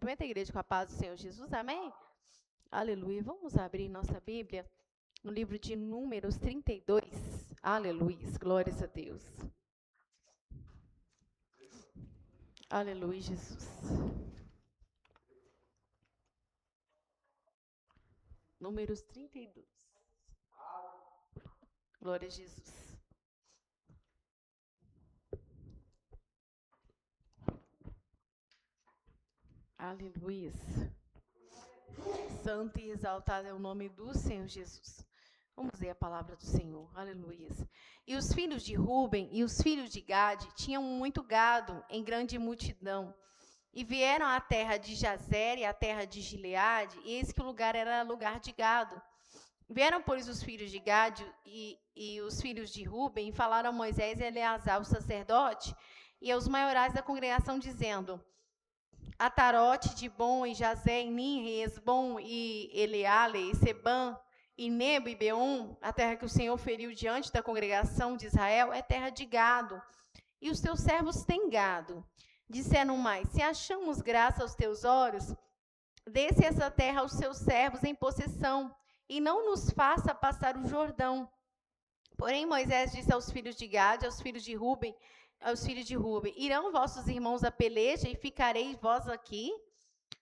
Cumprimenta a igreja com a paz do Senhor Jesus, amém? Aleluia. Vamos abrir nossa Bíblia no livro de Números 32. Aleluia. Glórias a Deus. Aleluia, Jesus. Números 32. Glória a Jesus. Aleluia. Santo e exaltado é o nome do Senhor Jesus. Vamos ler a palavra do Senhor. Aleluia. E os filhos de Ruben e os filhos de Gade tinham muito gado em grande multidão. E vieram à terra de Jazer e à terra de Gileade, e eis que o lugar era lugar de gado. Vieram, pois, os filhos de Gade e os filhos de Ruben, e falaram a Moisés e a Eleazar, o sacerdote, e aos maiorais da congregação, dizendo: Atarote, Dibon e Jazé, e Ninre, Esbom e Eleale, e Sebam, e Nebo e Beom, a terra que o Senhor feriu diante da congregação de Israel, é terra de gado, e os teus servos têm gado. Disseram mais: se achamos graça aos teus olhos, dê-se essa terra aos seus servos em possessão, e não nos faça passar o Jordão. Porém Moisés disse aos filhos de Gade, aos filhos de Ruben, irão vossos irmãos a peleja, e ficareis vós aqui?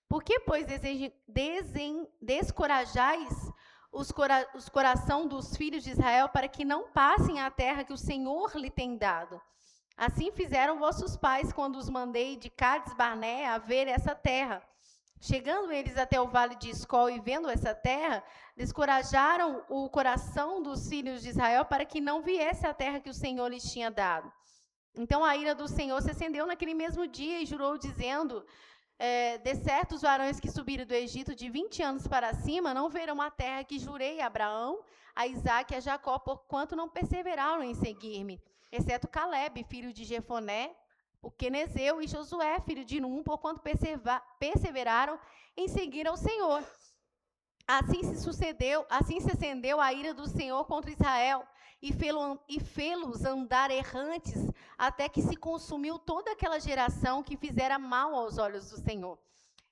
Por que, pois, descorajais os coração dos filhos de Israel, para que não passem a terra que o Senhor lhe tem dado? Assim fizeram vossos pais, quando os mandei de Cades Barnea a ver essa terra. Chegando eles até o vale de Escol e vendo essa terra, descorajaram o coração dos filhos de Israel, para que não viesse a terra que o Senhor lhes tinha dado. Então a ira do Senhor se acendeu naquele mesmo dia e jurou, dizendo: de certo os varões que subiram do Egito de 20 anos para cima não verão a terra que jurei a Abraão, a Isaque e a Jacó, porquanto não perseveraram em seguir-me, exceto Caleb, filho de Jefoné, o quenezeu, e Josué, filho de Num, porquanto perseveraram em seguir ao Senhor. Assim se acendeu a ira do Senhor contra Israel, e fê-los andar errantes, até que se consumiu toda aquela geração que fizera mal aos olhos do Senhor.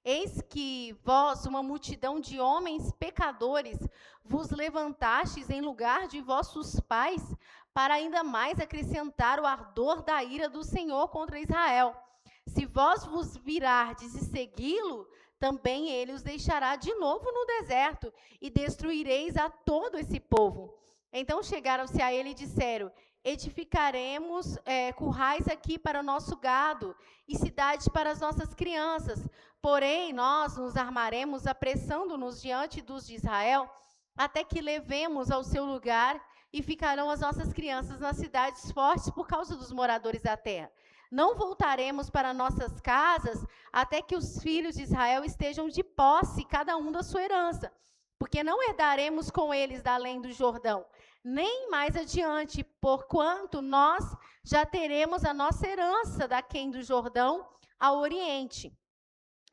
Eis que vós, uma multidão de homens pecadores, vos levantastes em lugar de vossos pais, para ainda mais acrescentar o ardor da ira do Senhor contra Israel. Se vós vos virardes e segui-lo, também ele os deixará de novo no deserto, e destruireis a todo esse povo. Então chegaram-se a ele e disseram: edificaremos currais aqui para o nosso gado, e cidades para as nossas crianças. Porém, nós nos armaremos, apressando-nos diante dos de Israel, até que levemos ao seu lugar, e ficarão as nossas crianças nas cidades fortes por causa dos moradores da terra. Não voltaremos para nossas casas até que os filhos de Israel estejam de posse, cada um da sua herança, porque não herdaremos com eles da além do Jordão, nem mais adiante, porquanto nós já teremos a nossa herança daquém do Jordão ao oriente.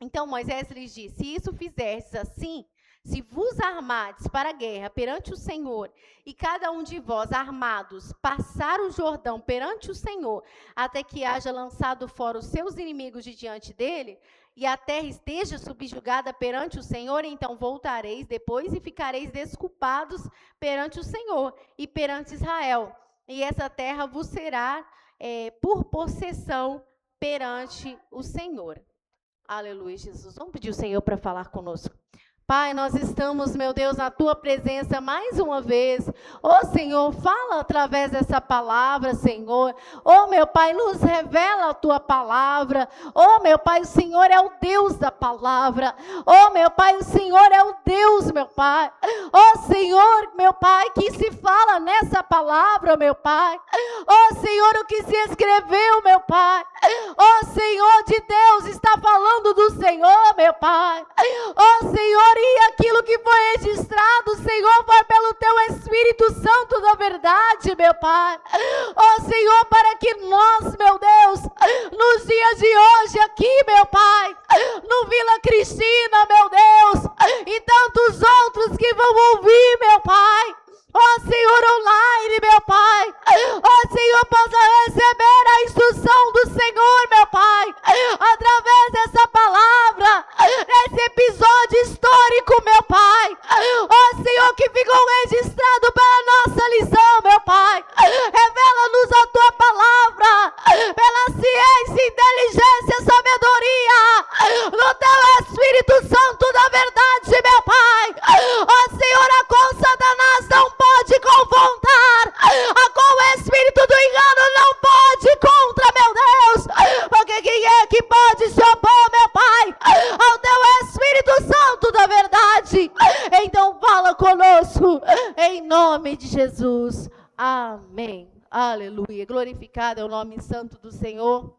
Então Moisés lhes disse: se isso fizerdes assim, se vos armardes para a guerra perante o Senhor, e cada um de vós armados passar o Jordão perante o Senhor, até que haja lançado fora os seus inimigos de diante dele, e a terra esteja subjugada perante o Senhor, então voltareis depois e ficareis desculpados perante o Senhor e perante Israel. E essa terra vos será por possessão perante o Senhor. Aleluia, Jesus. Vamos pedir o Senhor para falar conosco. Pai, nós estamos, meu Deus, na Tua presença mais uma vez. Ó Senhor, fala através dessa palavra, Senhor. Ó meu Pai, nos revela a Tua palavra. Ó meu Pai, o Senhor é o Deus da palavra. Ó meu Pai, o Senhor é o Deus, meu Pai. Ó Senhor, meu Pai, que se fala nessa palavra, meu Pai. Ó Senhor, o que se escreveu, meu Pai. Ó Senhor de Deus, está falando do Senhor, meu Pai. Ó Senhor, e aquilo que foi registrado, Senhor, foi pelo Teu Espírito Santo da verdade, meu Pai. Ó Senhor, para que nós, meu Deus, nos dias de hoje aqui, meu Pai, no Vila Cristina, meu Deus, e tantos outros que vão ouvir, meu Pai, ó Senhor, online, meu Pai, ó Senhor, possa receber a instrução do Senhor, meu Pai, através dessa palavra, amor, meu Pai, ao teu Espírito Santo da verdade. Então fala conosco, em nome de Jesus. Amém. Aleluia. Glorificado é o nome santo do Senhor.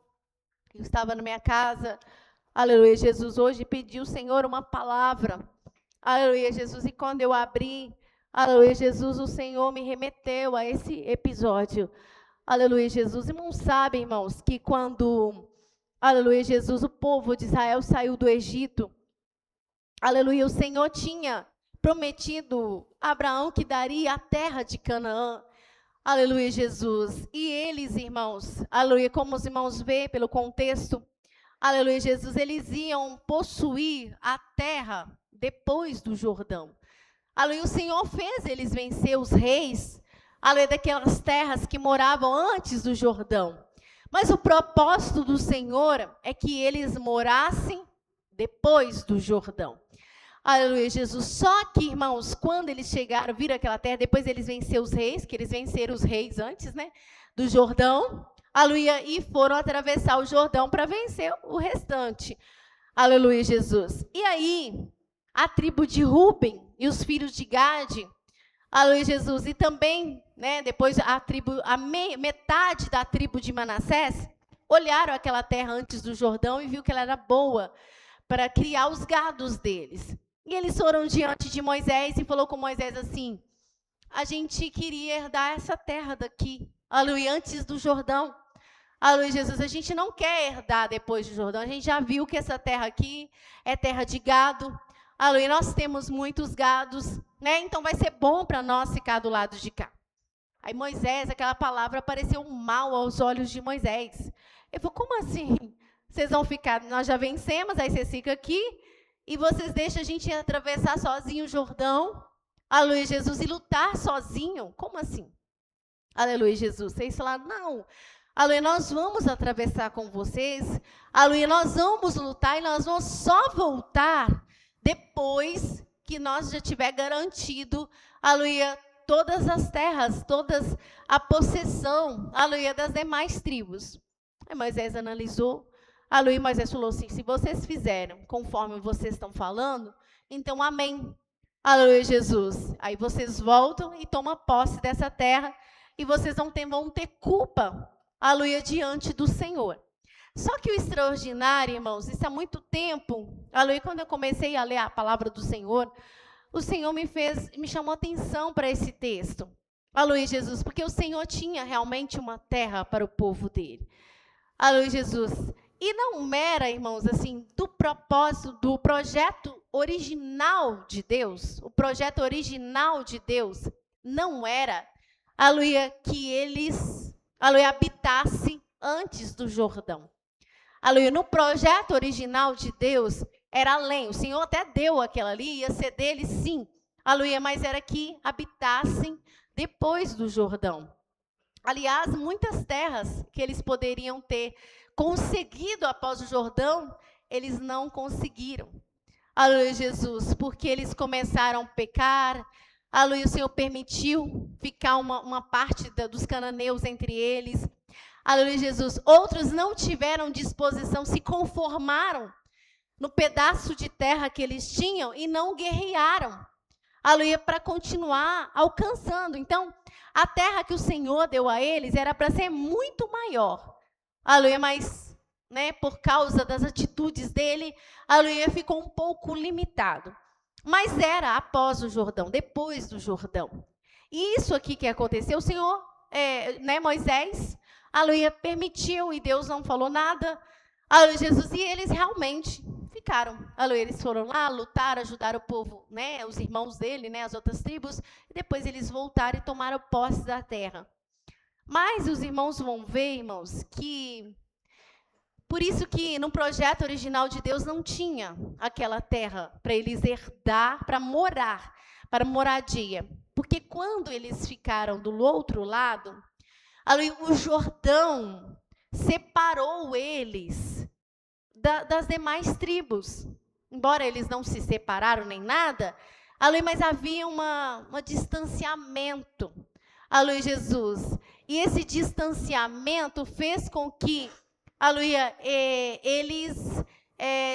Eu estava na minha casa, aleluia, Jesus, hoje pedi ao Senhor uma palavra, aleluia, Jesus, e quando eu abri, aleluia, Jesus, o Senhor me remeteu a esse episódio, aleluia, Jesus. Irmãos, sabem, irmãos, que quando, aleluia, Jesus, o povo de Israel saiu do Egito, aleluia, o Senhor tinha prometido a Abraão que daria a terra de Canaã. Aleluia, Jesus. E eles, irmãos, aleluia, como os irmãos veem pelo contexto, aleluia, Jesus, eles iam possuir a terra depois do Jordão. Aleluia, o Senhor fez eles vencer os reis, aleluia, daquelas terras que moravam antes do Jordão. Mas o propósito do Senhor é que eles morassem depois do Jordão. Aleluia, Jesus. Só que, irmãos, quando eles chegaram, viram aquela terra, depois eles venceram os reis, que eles venceram os reis antes, né, do Jordão, aleluia, e foram atravessar o Jordão para vencer o restante. Aleluia, Jesus. E aí, a tribo de Ruben e os filhos de Gade, aleluia, Jesus, e também, né, depois metade da tribo de Manassés, olharam aquela terra antes do Jordão e viu que ela era boa para criar os gados deles. E eles foram diante de Moisés e falou com Moisés assim, a gente queria herdar essa terra daqui, aleluia, antes do Jordão. Aleluia, Jesus, a gente não quer herdar depois do Jordão, a gente já viu que essa terra aqui é terra de gado, aleluia, nós temos muitos gados, né? Então vai ser bom para nós ficar do lado de cá. Aí Moisés, aquela palavra pareceu mal aos olhos de Moisés. Ele falou, como assim? Vocês vão ficar, nós já vencemos, aí vocês ficam aqui, e vocês deixam a gente atravessar sozinho o Jordão, aleluia, Jesus, e lutar sozinho? Como assim? Aleluia, Jesus. Vocês falaram, não, aleluia, nós vamos atravessar com vocês, aleluia, nós vamos lutar e nós vamos só voltar depois que nós já tiver garantido, aleluia, todas as terras, todas a possessão, aleluia, das demais tribos. Aí Moisés analisou, aleluia, Moisés falou assim, se vocês fizeram conforme vocês estão falando, então amém. Aleluia, Jesus. Aí vocês voltam e tomam posse dessa terra e vocês vão ter culpa, aleluia, diante do Senhor. Só que o extraordinário, irmãos, isso há muito tempo, aleluia, quando eu comecei a ler a palavra do Senhor, o Senhor me chamou a atenção para esse texto. Aleluia, Jesus, porque o Senhor tinha realmente uma terra para o povo dele. Aleluia, Jesus. E não era, irmãos, assim, do propósito, do projeto original de Deus, o projeto original de Deus não era, aleluia, que eles, aleluia, habitassem antes do Jordão. Aleluia, no projeto original de Deus era além, o Senhor até deu aquela ali, ia ser dele sim, aleluia, mas era que habitassem depois do Jordão. Aliás, muitas terras que eles poderiam ter conseguido após o Jordão, eles não conseguiram. Aleluia, Jesus, porque eles começaram a pecar, aleluia, o Senhor permitiu ficar uma parte dos cananeus entre eles, aleluia, Jesus. Outros não tiveram disposição, se conformaram no pedaço de terra que eles tinham e não guerrearam, aleluia, para continuar alcançando. Então, a terra que o Senhor deu a eles era para ser muito maior, aleluia, mas, né, por causa das atitudes dele, aleluia, ficou um pouco limitado. Mas era após o Jordão, depois do Jordão. E isso aqui que aconteceu, o Senhor, né, Moisés, aleluia, permitiu e Deus não falou nada, aleluia, Jesus, e eles realmente ficaram, aleluia, eles foram lá, lutaram, ajudaram o povo, né, os irmãos dele, né, as outras tribos, e depois eles voltaram e tomaram posse da terra. Mas os irmãos vão ver, irmãos, que por isso que no projeto original de Deus não tinha aquela terra para eles herdar, para morar, para moradia. Porque quando eles ficaram do outro lado, o Jordão separou eles das demais tribos. Embora eles não se separaram nem nada, mas havia um distanciamento. Aleluia, Jesus. E esse distanciamento fez com que, aleluia, eles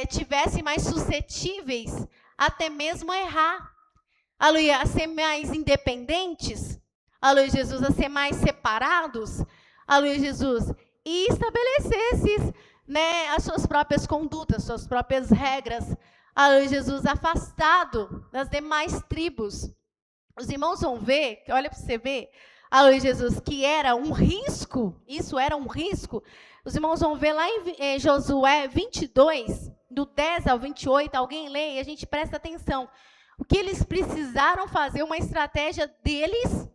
tivessem mais suscetíveis até mesmo a errar. Aleluia, a ser mais independentes. Aleluia, Jesus, a ser mais separados. Aleluia, Jesus. E estabelecesse, né, as suas próprias condutas, suas próprias regras. Aleluia, Jesus, afastado das demais tribos. Os irmãos vão ver, olha para você ver, aleluia, Jesus, que era um risco, isso era um risco. Os irmãos vão ver lá em Josué 22, do 10 ao 28, alguém lê e a gente presta atenção. O que eles precisaram fazer, uma estratégia deles,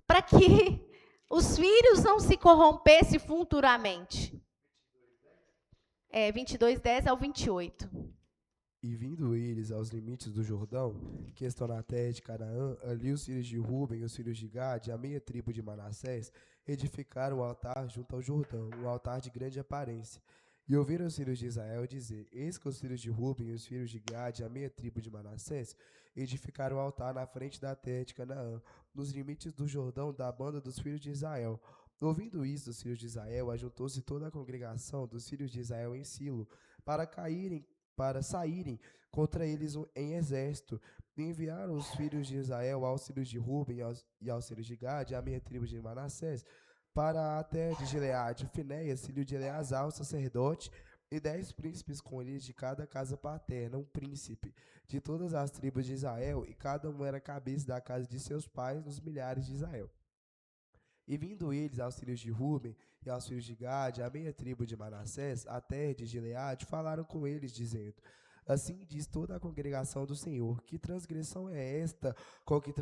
para que os filhos não se corrompessem futuramente. 22, 10 ao 28. E vindo eles aos limites do Jordão, que estão na terra de Canaã, ali os filhos de Ruben e os filhos de Gade, a meia tribo de Manassés, edificaram um altar junto ao Jordão, um altar de grande aparência. E ouviram os filhos de Israel dizer: Eis que os filhos de Ruben e os filhos de Gade, a meia tribo de Manassés, edificaram um altar na frente da terra de Canaã, nos limites do Jordão da banda dos filhos de Israel. Ouvindo isso, os filhos de Israel, ajuntou-se toda a congregação dos filhos de Israel em Silo, para saírem contra eles em exército. E enviaram os filhos de Israel aos filhos de Ruben e aos filhos de Gade, a minha tribo de Manassés, para a terra de Gileade, Finéias, filho de Eleazar, o sacerdote, e 10 príncipes com eles de cada casa paterna, um príncipe, de todas as tribos de Israel, e cada um era cabeça da casa de seus pais nos milhares de Israel. E vindo eles aos filhos de Ruben e aos filhos de Gade, a meia tribo de Manassés, a terra de Gileade, falaram com eles, dizendo: Assim diz toda a congregação do Senhor: Que transgressão é esta com que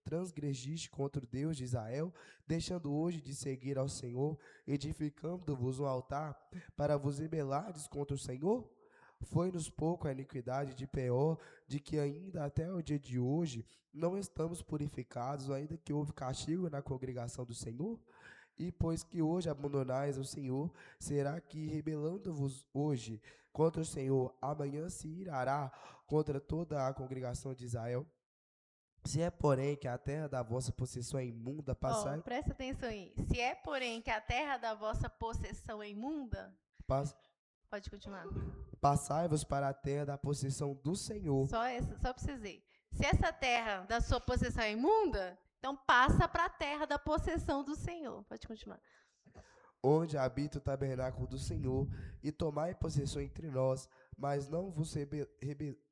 transgrediste contra o Deus de Israel, deixando hoje de seguir ao Senhor, edificando-vos um altar para vos rebelardes contra o Senhor? Foi-nos pouco a iniquidade de Peor, de que ainda até o dia de hoje não estamos purificados, ainda que houve castigo na congregação do Senhor? E pois que hoje abandonais o Senhor, será que, rebelando-vos hoje contra o Senhor, amanhã se irará contra toda a congregação de Israel? Se é, porém, que a terra da vossa possessão é imunda, passai... Presta atenção aí. Se é, porém, que a terra da vossa possessão é imunda... Pode continuar. Passai-vos para a terra da possessão do Senhor. Só para vocês verem. Se essa terra da sua possessão é imunda, então passa para a terra da possessão do Senhor. Pode continuar. Onde habita o tabernáculo do Senhor, e tomai possessão entre nós, mas não vos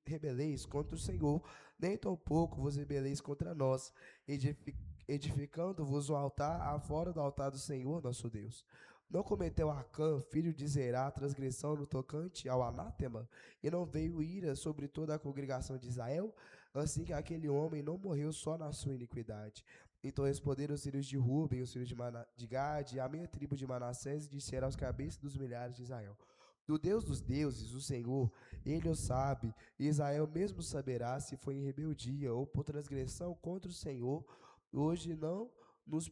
rebeleis contra o Senhor, nem tampouco vos rebeleis contra nós, edificando-vos um altar afora do altar do Senhor nosso Deus. Não cometeu Acã, filho de Zerá, transgressão no tocante ao anátema, e não veio ira sobre toda a congregação de Israel? Assim que aquele homem não morreu só na sua iniquidade. Então responderam os filhos de Ruben, os filhos de Gade, a meia tribo de Manassés, e disseram aos cabeças dos milhares de Israel: Do Deus dos deuses, o Senhor, ele o sabe, e Israel mesmo saberá se foi em rebeldia ou por transgressão contra o Senhor. Hoje não nos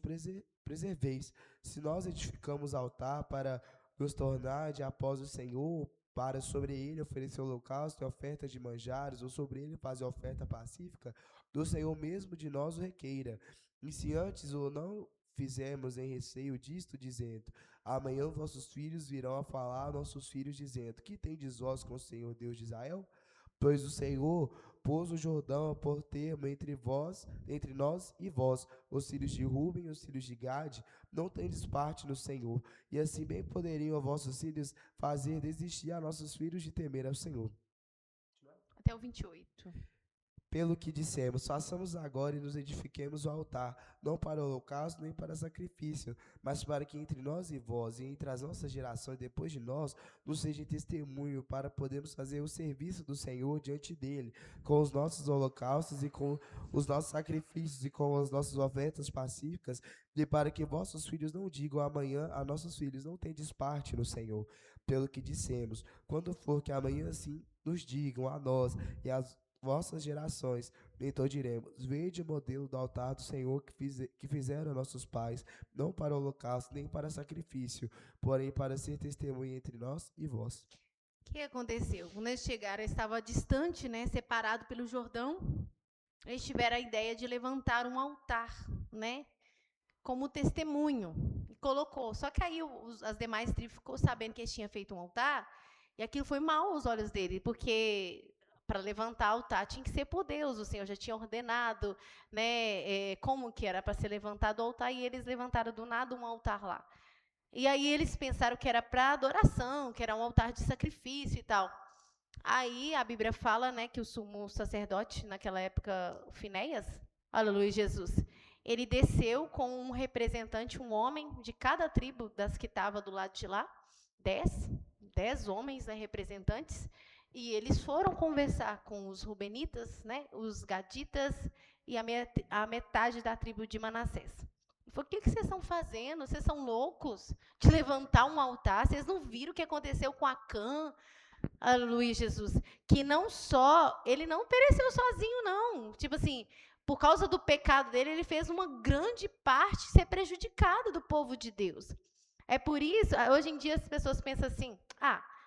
preserveis. Se nós edificamos altar para nos tornar de após o Senhor, para sobre ele oferecer holocausto e oferta de manjares, ou sobre ele fazer oferta pacífica, do Senhor mesmo de nós o requeira. E se antes ou não fizemos em receio disto, dizendo: Amanhã vossos filhos virão a falar a nossos filhos, dizendo: Que tendes vós com o Senhor Deus de Israel? Pois o Senhor pôs o Jordão por termo entre nós e vós, os filhos de Ruben e os filhos de Gade, não tendes parte no Senhor. E assim bem poderiam vossos filhos fazer desistir a nossos filhos de temer ao Senhor. Até o 28. Pelo que dissemos, façamos agora e nos edifiquemos o altar, não para o holocausto nem para sacrifício, mas para que entre nós e vós, e entre as nossas gerações depois de nós, nos seja testemunho, para podermos fazer o serviço do Senhor diante dele, com os nossos holocaustos e com os nossos sacrifícios e com as nossas ofertas pacíficas, e para que vossos filhos não digam amanhã a nossos filhos: Não tendes parte no Senhor. Pelo que dissemos, quando for que amanhã sim nos digam a nós e às vossas gerações, então diremos: Vede o modelo do altar do Senhor que fizeram nossos pais, não para o holocausto, nem para sacrifício, porém para ser testemunha entre nós e vós. O que aconteceu? Quando eles chegaram, estava distante, né, separado pelo Jordão. Eles tiveram a ideia de levantar um altar, né, como testemunho. E colocou. Só que aí as demais tribos ficou sabendo que eles tinham feito um altar E aquilo foi mal aos olhos dele, porque para levantar altar tinha que ser por Deus, o Senhor já tinha ordenado, né, como que era para ser levantado o altar, e eles levantaram do nada um altar lá. E aí eles pensaram que era para adoração, que era um altar de sacrifício e tal. Aí a Bíblia fala, né, que o sumo sacerdote, naquela época, o Finéias, aleluia, Jesus, ele desceu com um representante, um homem de cada tribo das que estava do lado de lá, 10 homens, né, representantes, e eles foram conversar com os rubenitas, né, os gaditas e a metade da tribo de Manassés. Ele falou: o que vocês estão fazendo? Vocês são loucos de levantar um altar? Vocês não viram o que aconteceu com Acã? Aleluia, Jesus. Que não só, ele não pereceu sozinho, não. Tipo assim, por causa do pecado dele, ele fez uma grande parte ser prejudicada do povo de Deus. É por isso, hoje em dia as pessoas pensam assim,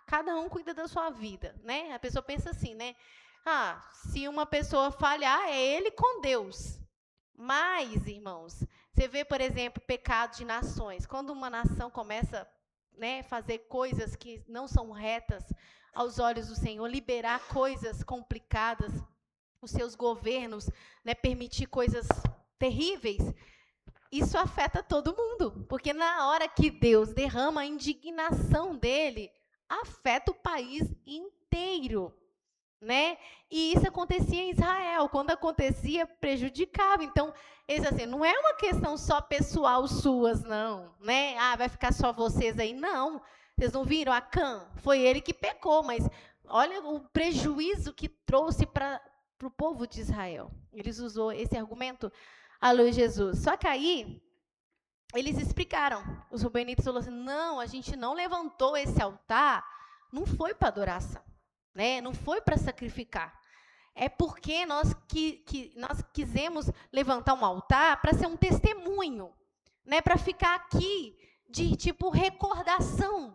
cada um cuida da sua vida, né? A pessoa pensa assim, né? Se uma pessoa falhar, é ele com Deus. Mas, irmãos, você vê, por exemplo, pecado de nações. Quando uma nação começa, né, fazer coisas que não são retas aos olhos do Senhor, liberar coisas complicadas, os seus governos, né, permitir coisas terríveis, isso afeta todo mundo, porque na hora que Deus derrama a indignação dele, afeta o país inteiro, né? E isso acontecia em Israel, quando acontecia, prejudicava. Então, assim, não é uma questão só pessoal suas, não, né? Vai ficar só vocês aí, não. Vocês não viram Acã? Foi ele que pecou, mas olha o prejuízo que trouxe para o povo de Israel. Eles usou esse argumento, aleluia, Jesus. Só que aí, eles explicaram. Os rubenitas falaram assim, não, a gente não levantou esse altar, não foi para adoração, né? Não foi para sacrificar. É porque nós quisemos levantar um altar para ser um testemunho, né? Para ficar aqui de tipo recordação.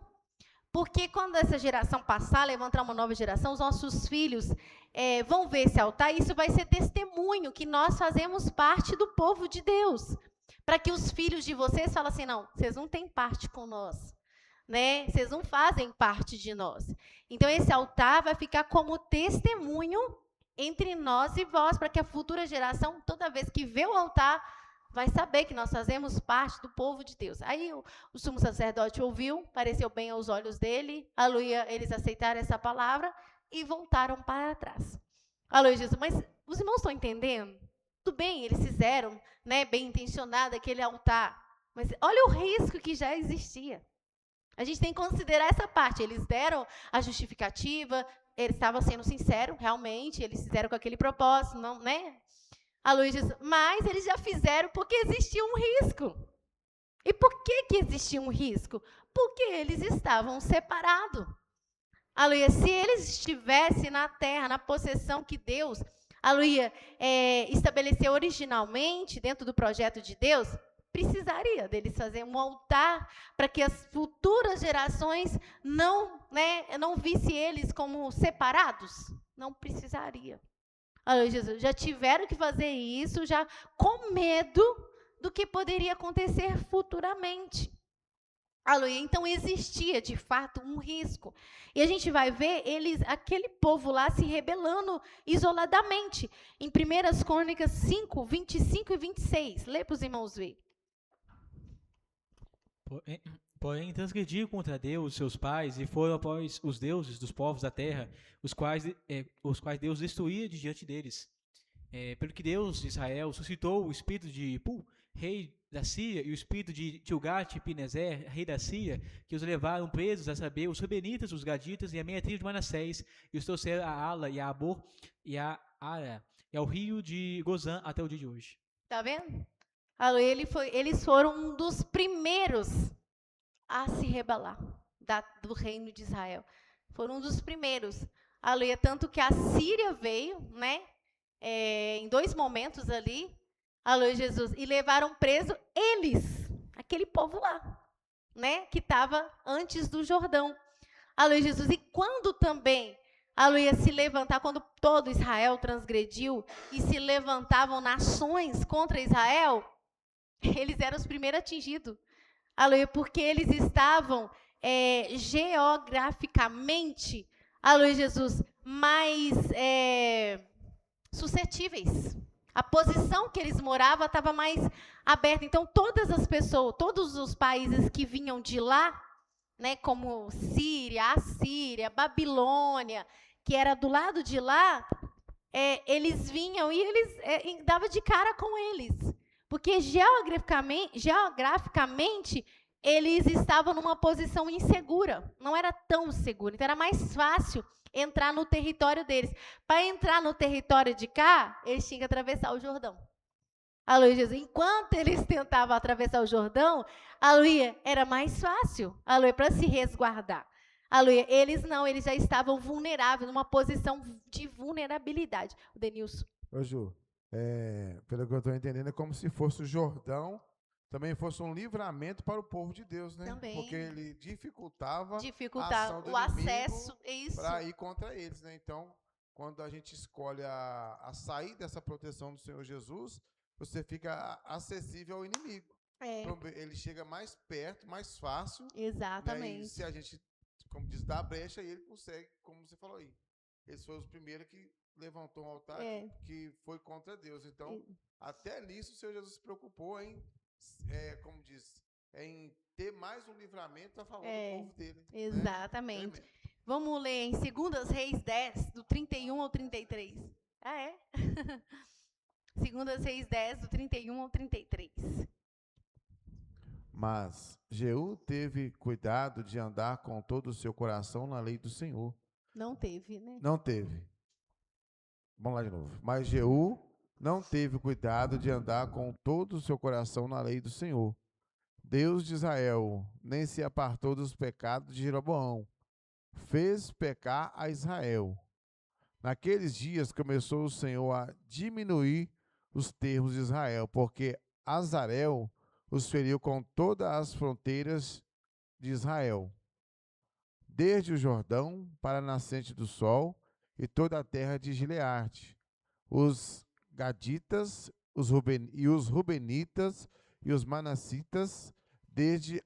Porque quando essa geração passar, levantar uma nova geração, os nossos filhos vão ver esse altar, e isso vai ser testemunho que nós fazemos parte do povo de Deus. Para que os filhos de vocês falem assim, não, vocês não têm parte com nós, né? Vocês não fazem parte de nós. Então, esse altar vai ficar como testemunho entre nós e vós, para que a futura geração, toda vez que vê o altar, vai saber que nós fazemos parte do povo de Deus. Aí o sumo sacerdote ouviu, pareceu bem aos olhos dele, aleluia, eles aceitaram essa palavra e voltaram para trás. Aleluia, Jesus. Mas os irmãos estão entendendo? Tudo bem, eles fizeram, né, bem intencionado aquele altar, mas olha o risco que já existia. A gente tem que considerar essa parte. Eles deram a justificativa, eles estavam sendo sinceros, realmente, eles fizeram com aquele propósito, não, né? Aleluia, mas eles já fizeram porque existia um risco. E por que existia um risco? Porque eles estavam separados. Aleluia, se eles estivessem na terra, na possessão que Deus, aleluia, estabeleceu originalmente dentro do projeto de Deus, precisaria deles fazer um altar para que as futuras gerações não vissem eles como separados. Não precisaria. Aleluia, Jesus. Já tiveram que fazer isso, já com medo do que poderia acontecer futuramente. Aleluia. Então, existia, de fato, um risco. E a gente vai ver aquele povo lá se rebelando isoladamente. Em 1 Crônicas 5, 25 e 26. Lê para os irmãos ver. Porém, transgrediram contra Deus, seus pais, e foram após os deuses dos povos da terra, os quais Deus destruía diante deles. Pelo que Deus de Israel suscitou o espírito de Pul, rei da Síria, e o espírito de Tilgat-Pineser, rei da Síria, que os levaram presos, a saber, os Rubenitas, os Gaditas e a meia tribo de Manassés, e os trouxeram a Ala, e a Abor, e a Ara, e ao rio de Gozã até o dia de hoje. Está vendo? Eles foram um dos primeiros a se rebelar do reino de Israel. Foram um dos primeiros. Aleluia, tanto que a Síria veio, né, em 2 momentos ali, aleluia, Jesus, e levaram preso eles, aquele povo lá, né, que estava antes do Jordão. Aleluia, Jesus. E quando também, aleluia, se levantar, quando todo Israel transgrediu e se levantavam nações contra Israel, eles eram os primeiros atingidos. Aleluia, porque eles estavam geograficamente, aleluia Jesus, mais suscetíveis. A posição que eles moravam estava mais aberta. Então, todas as pessoas, todos os países que vinham de lá, né, como Síria, Assíria, Babilônia, que era do lado de lá, eles vinham e eles davam de cara com eles. Porque geograficamente eles estavam numa posição insegura. Não era tão seguro. Então, era mais fácil entrar no território deles. Para entrar no território de cá, eles tinham que atravessar o Jordão. Aleluia, Jesus. Enquanto eles tentavam atravessar o Jordão, aleluia, era mais fácil, aleluia, para se resguardar. Aleluia, eles não, eles já estavam vulneráveis, numa posição de vulnerabilidade. O Denilson. Ô, Ju, pelo que eu estou entendendo, é como se fosse o Jordão, também fosse um livramento para o povo de Deus, né? Também. Porque ele dificultava a ação do o acesso, para ir contra eles, né? Então, quando a gente escolhe a sair dessa proteção do Senhor Jesus, você fica acessível ao inimigo. Então, ele chega mais perto, mais fácil. Exatamente. Né? E se a gente, como diz, dá a brecha, ele consegue, como você falou aí. Eles foram os primeiros que levantou um altar que foi contra Deus. Então, até nisso o Senhor Jesus se preocupou em, como diz, em ter mais um livramento a favor do povo dele. Exatamente. Né? Vamos ler em 2 Reis 10, do 31 ao 33. Ah, é? 2 Reis 10, do 31 ao 33. Mas Jeú teve cuidado de andar com todo o seu coração na lei do Senhor. Não teve, né? Não teve. Vamos lá de novo. Mas Jeú não teve cuidado de andar com todo o seu coração na lei do Senhor, Deus de Israel, nem se apartou dos pecados de Jeroboão. Fez pecar a Israel. Naqueles dias começou o Senhor a diminuir os termos de Israel, porque Azarel os feriu com todas as fronteiras de Israel, desde o Jordão para a nascente do sol e toda a terra de Gileade, os Gaditas os Rubenitas e os Manassitas, desde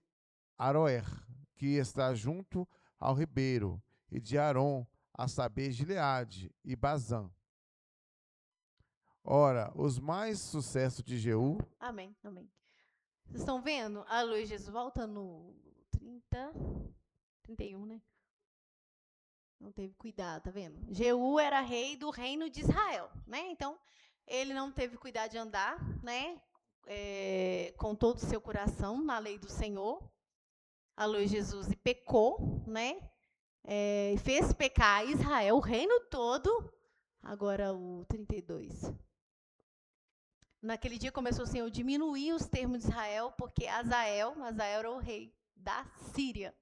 Aroer, que está junto ao ribeiro, e de Arom, a saber, Gileade e Bazã. Ora, os mais sucessos de Jeú... Amém, amém. Vocês estão vendo? A Luiz Jesus volta no 31, né? Não teve cuidado, tá vendo? Jeú era rei do reino de Israel, né? Então, ele não teve cuidado de andar, né? Com todo o seu coração na lei do Senhor. A Luiz Jesus e pecou, né? Fez pecar Israel, o reino todo. Agora o 32. Naquele dia começou o Senhor a diminuir os termos de Israel, porque Azael era o rei da Síria,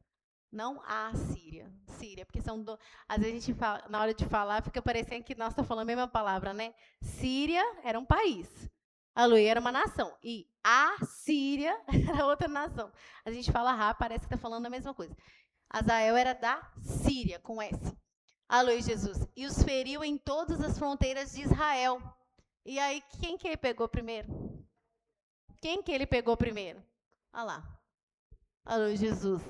não a Síria. Síria, porque às vezes a gente fala, na hora de falar, fica parecendo que nós estamos falando a mesma palavra, né? Síria era um país, Aleluia era uma nação, e a Síria era outra nação. A gente fala rápido, parece que está falando a mesma coisa. Azael era da Síria, com S. Aleluia, Jesus. E os feriu em todas as fronteiras de Israel. E aí, quem que ele pegou primeiro? Quem que ele pegou primeiro? Olha lá. Aleluia, Jesus.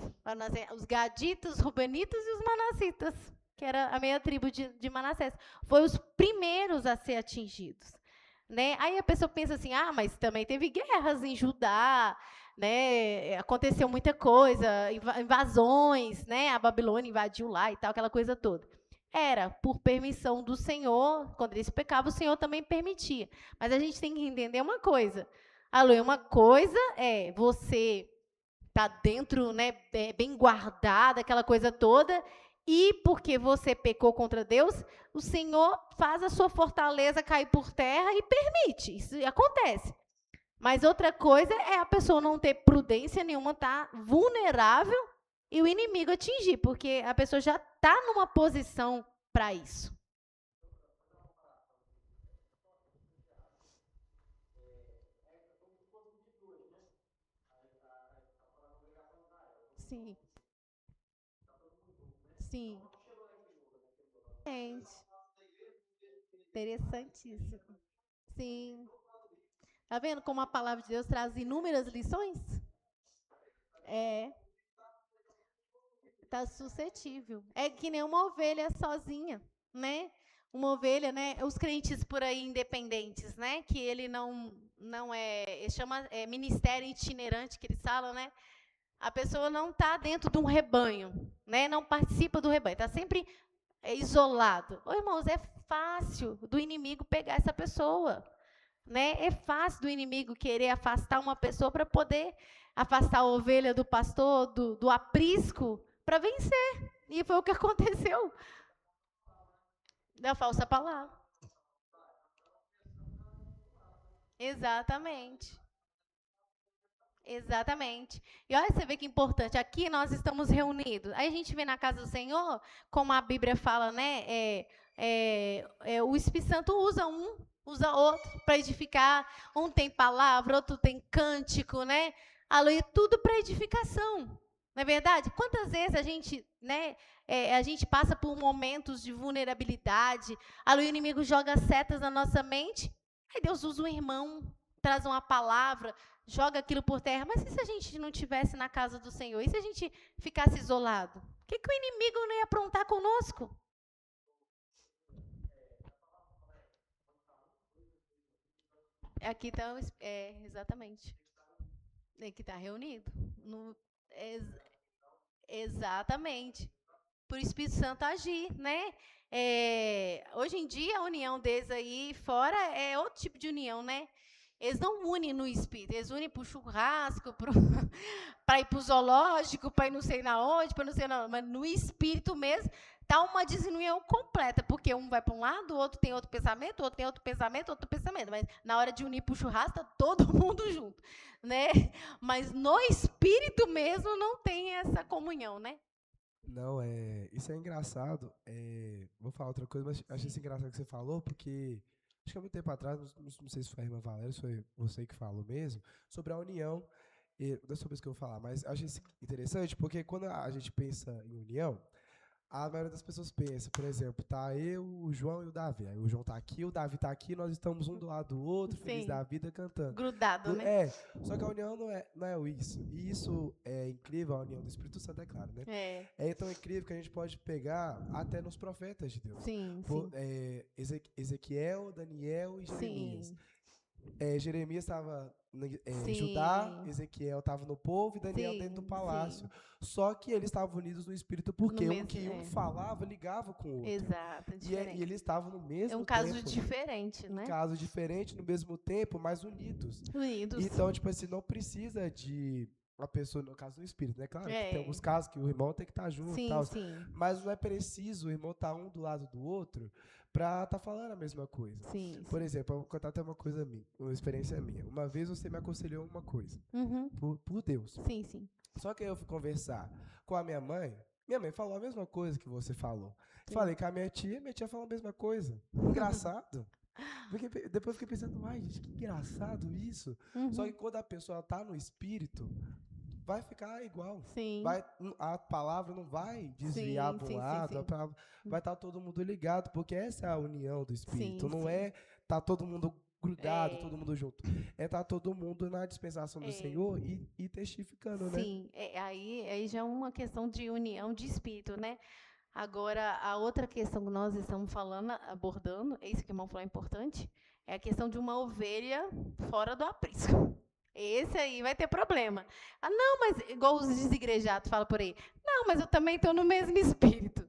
Os Gaditas, os Rubenitas e os Manassitas, que era a meia tribo de Manassés. Foram os primeiros a ser atingidos. Né? Aí a pessoa pensa assim, mas também teve guerras em Judá, né? Aconteceu muita coisa, invasões, né? A Babilônia invadiu lá e tal, aquela coisa toda. Era por permissão do Senhor, quando eles pecavam, o Senhor também permitia. Mas a gente tem que entender uma coisa. Aleluia, uma coisa é você tá dentro, né, bem guardada, aquela coisa toda, e porque você pecou contra Deus, o Senhor faz a sua fortaleza cair por terra e permite. Isso acontece. Mas outra coisa é a pessoa não ter prudência nenhuma, estar vulnerável e o inimigo atingir, porque a pessoa já está numa posição para isso. Sim. Sim. Gente. Interessantíssimo. Sim. Tá vendo como a palavra de Deus traz inúmeras lições? Está suscetível. É que nem uma ovelha sozinha, né? Uma ovelha, né? Os crentes por aí independentes, né? Que ele não é, chama ministério itinerante que eles falam, né? A pessoa não está dentro de um rebanho, né? Não participa do rebanho, está sempre isolado. Ô, irmãos, é fácil do inimigo pegar essa pessoa, né? É fácil do inimigo querer afastar uma pessoa para poder afastar a ovelha do pastor, do aprisco, para vencer. E foi o que aconteceu. Da falsa palavra. Exatamente. Exatamente. E olha, você vê que importante. Aqui nós estamos reunidos. Aí a gente vê na casa do Senhor, como a Bíblia fala, né? O Espírito Santo usa um, usa outro para edificar. Um tem palavra, outro tem cântico, né? Aleluia, tudo para edificação. Não é verdade? Quantas vezes a gente, né? A gente passa por momentos de vulnerabilidade. Aleluia, o inimigo joga setas na nossa mente. Aí Deus usa um irmão, traz uma palavra, joga aquilo por terra. Mas e se a gente não estivesse na casa do Senhor? E se a gente ficasse isolado? O que o inimigo não ia aprontar conosco? Aqui está, exatamente. Aqui está reunido. Exatamente. Para o Espírito Santo agir, né? Hoje em dia, a união deles aí fora é outro tipo de união, né? Eles não unem no espírito, eles unem para o churrasco, para ir para o zoológico, para ir não sei na onde, para não sei na onde, mas no espírito mesmo está uma desunião completa, porque um vai para um lado, o outro tem outro pensamento, o outro tem outro pensamento, mas na hora de unir para o churrasco está todo mundo junto, né? Mas no espírito mesmo não tem essa comunhão, né? Não, isso é engraçado. Vou falar outra coisa, mas achei isso engraçado que você falou, porque acho que há muito tempo atrás, não sei se foi a irmã Valéria, se foi você que falou mesmo, sobre a união. Não é sobre isso que eu vou falar, mas achei isso interessante, porque quando a gente pensa em união, a maioria das pessoas pensa, por exemplo, tá eu, o João e o Davi. Aí o João tá aqui, o Davi tá aqui, nós estamos um do lado do outro, feliz da vida, cantando. Grudado, né? Só que a união não é isso. E isso é incrível, a união do Espírito Santo, é claro, né? É tão incrível que a gente pode pegar até nos profetas de Deus. Sim. Ezequiel, Daniel e Jeremias. Sim. Jeremias estava em Judá, Ezequiel estava no povo e Daniel dentro do palácio. Só que eles estavam unidos no Espírito porque um falava, ligava com o outro. Exato, e eles estavam no mesmo tempo. É um caso diferente, né? Um caso diferente, no mesmo tempo, mas unidos. Então, tipo assim, não precisa de uma pessoa, no caso do Espírito, né? Claro que tem alguns casos que o irmão tem que estar junto e tal. Mas não é preciso o irmão estar um do lado do outro para estar falando a mesma coisa. Por exemplo, eu vou contar até uma coisa minha, uma experiência minha. Uma vez você me aconselhou uma coisa, por Deus. Sim. Só que aí eu fui conversar com a minha mãe falou a mesma coisa que você falou. Falei com a minha tia falou a mesma coisa. Engraçado. Depois eu fiquei pensando, gente, que engraçado isso. Só que quando a pessoa está no espírito, vai ficar igual. A palavra não vai desviar para um lado, vai estar todo mundo ligado, porque essa é a união do espírito. Não é estar todo mundo grudado, todo mundo junto. É estar todo mundo na dispensação do Senhor e testificando, né? Sim, aí já é uma questão de união de espírito, né? Agora, a outra questão que nós estamos abordando, isso que o irmão falou é importante, é a questão de uma ovelha fora do aprisco. Esse aí vai ter problema. Não, mas igual os desigrejados falam por aí. Não, mas eu também estou no mesmo espírito.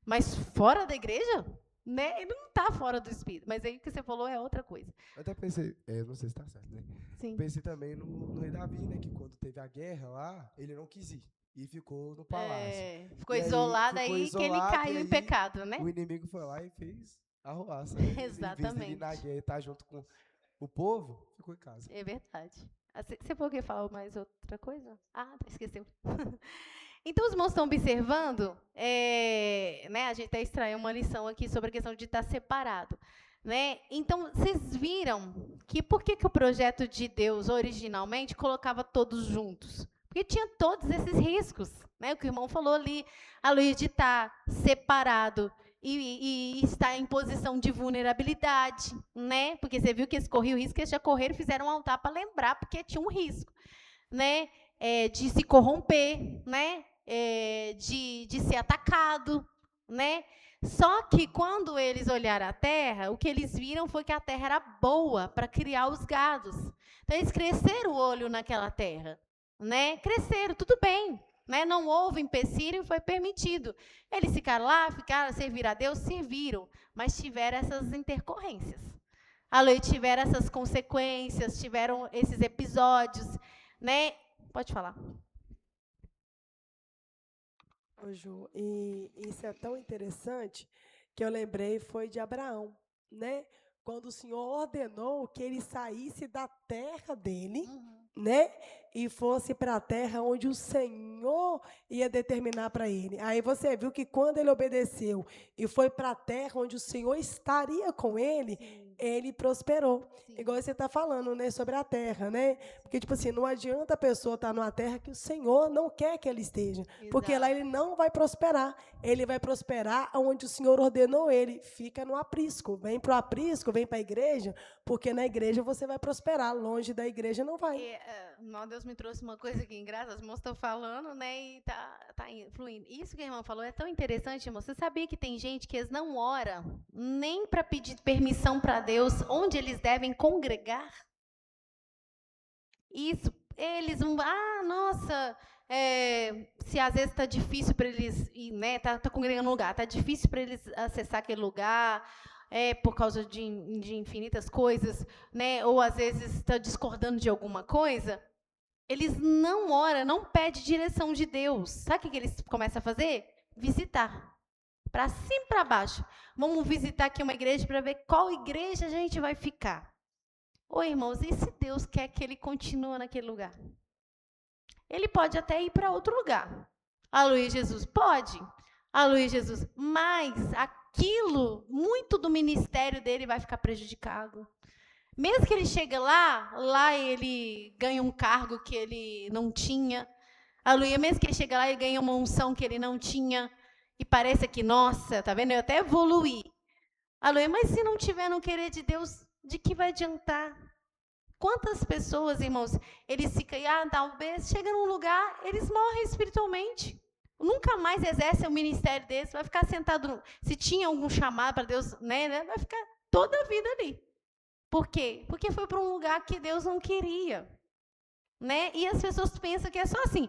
Mas fora da igreja? Né? Ele não está fora do espírito. Mas aí o que você falou é outra coisa. Eu até pensei, não sei se está certo, né? Sim. Pensei também no rei Davi, né? Que quando teve a guerra lá, ele não quis ir. E ficou no palácio. Ficou isolado aí, que ele caiu em pecado, né? O inimigo foi lá e fez arruaça. Exatamente. Em vez dele ir na guerra e estar junto com o povo, ficou em casa. É verdade. Você falou que ia falar mais outra coisa? Esqueceu. Então, os irmãos estão observando, né, a gente até extraiu uma lição aqui sobre a questão de estar separado. Né? Então, vocês viram que por que o projeto de Deus, originalmente, colocava todos juntos? Porque tinha todos esses riscos. Né? O que o irmão falou ali, a Luiz de estar separado e estar em posição de vulnerabilidade, né? Porque você viu que eles corriam o risco, eles já correram e fizeram um altar para lembrar, porque tinha um risco, né? De se corromper, né? de ser atacado, né? Só que quando eles olharam a terra, o que eles viram foi que a terra era boa para criar os gados. Então, eles cresceram o olho naquela terra, né? Cresceram, tudo bem, né? Não houve empecilho e foi permitido. Eles ficaram lá, serviram a Deus, serviram, mas tiveram essas intercorrências. Tiveram essas consequências, tiveram esses episódios, né? Pode falar. Ô, Ju, e isso é tão interessante que eu lembrei foi de Abraão, né? Quando o Senhor ordenou que ele saísse da terra dele, né? E fosse para a terra onde o Senhor ia determinar para ele. Aí você viu que quando ele obedeceu e foi para a terra onde o Senhor estaria com ele, ele prosperou. Igual você está falando, né, sobre a terra, né? Porque, tipo assim, não adianta a pessoa estar numa terra que o Senhor não quer que ela esteja. Porque lá ele não vai prosperar. Ele vai prosperar onde o Senhor ordenou ele. Fica no aprisco. Vem para o aprisco, vem para a igreja, porque na igreja você vai prosperar. Longe da igreja não vai. Deus me trouxe uma coisa aqui em graça, as irmãs estão falando, né, e tá fluindo. Isso que a irmã falou é tão interessante, irmão. Você sabia que tem gente que eles não ora nem para pedir permissão para Deus onde eles devem congregar? Isso, eles vão, nossa, se às vezes está difícil para eles ir, né, tá congregando no lugar, está difícil para eles acessar aquele lugar, por causa de infinitas coisas, né, ou às vezes está discordando de alguma coisa. Eles não oram, não pedem direção de Deus. Sabe o que eles começam a fazer? Visitar. Para cima e para baixo. Vamos visitar aqui uma igreja para ver qual igreja a gente vai ficar. Ô, irmãos, e se Deus quer que ele continue naquele lugar? Ele pode até ir para outro lugar. Aleluia, Jesus. Pode. Aleluia, Jesus. Mas aquilo, muito do ministério dele vai ficar prejudicado. Mesmo que ele chegue lá ele ganha um cargo que ele não tinha. Aleluia, mesmo que ele chegue lá e ganhe uma unção que ele não tinha. E pareça que, nossa, tá vendo? Eu até evoluí. Aleluia, mas se não tiver no querer de Deus, de que vai adiantar? Quantas pessoas, irmãos, eles ficam, talvez, chegam num lugar, eles morrem espiritualmente. Nunca mais exercem o ministério deles, vai ficar sentado, se tinha algum chamado para Deus, né, vai ficar toda a vida ali. Por quê? Porque foi para um lugar que Deus não queria, né? E as pessoas pensam que é só assim.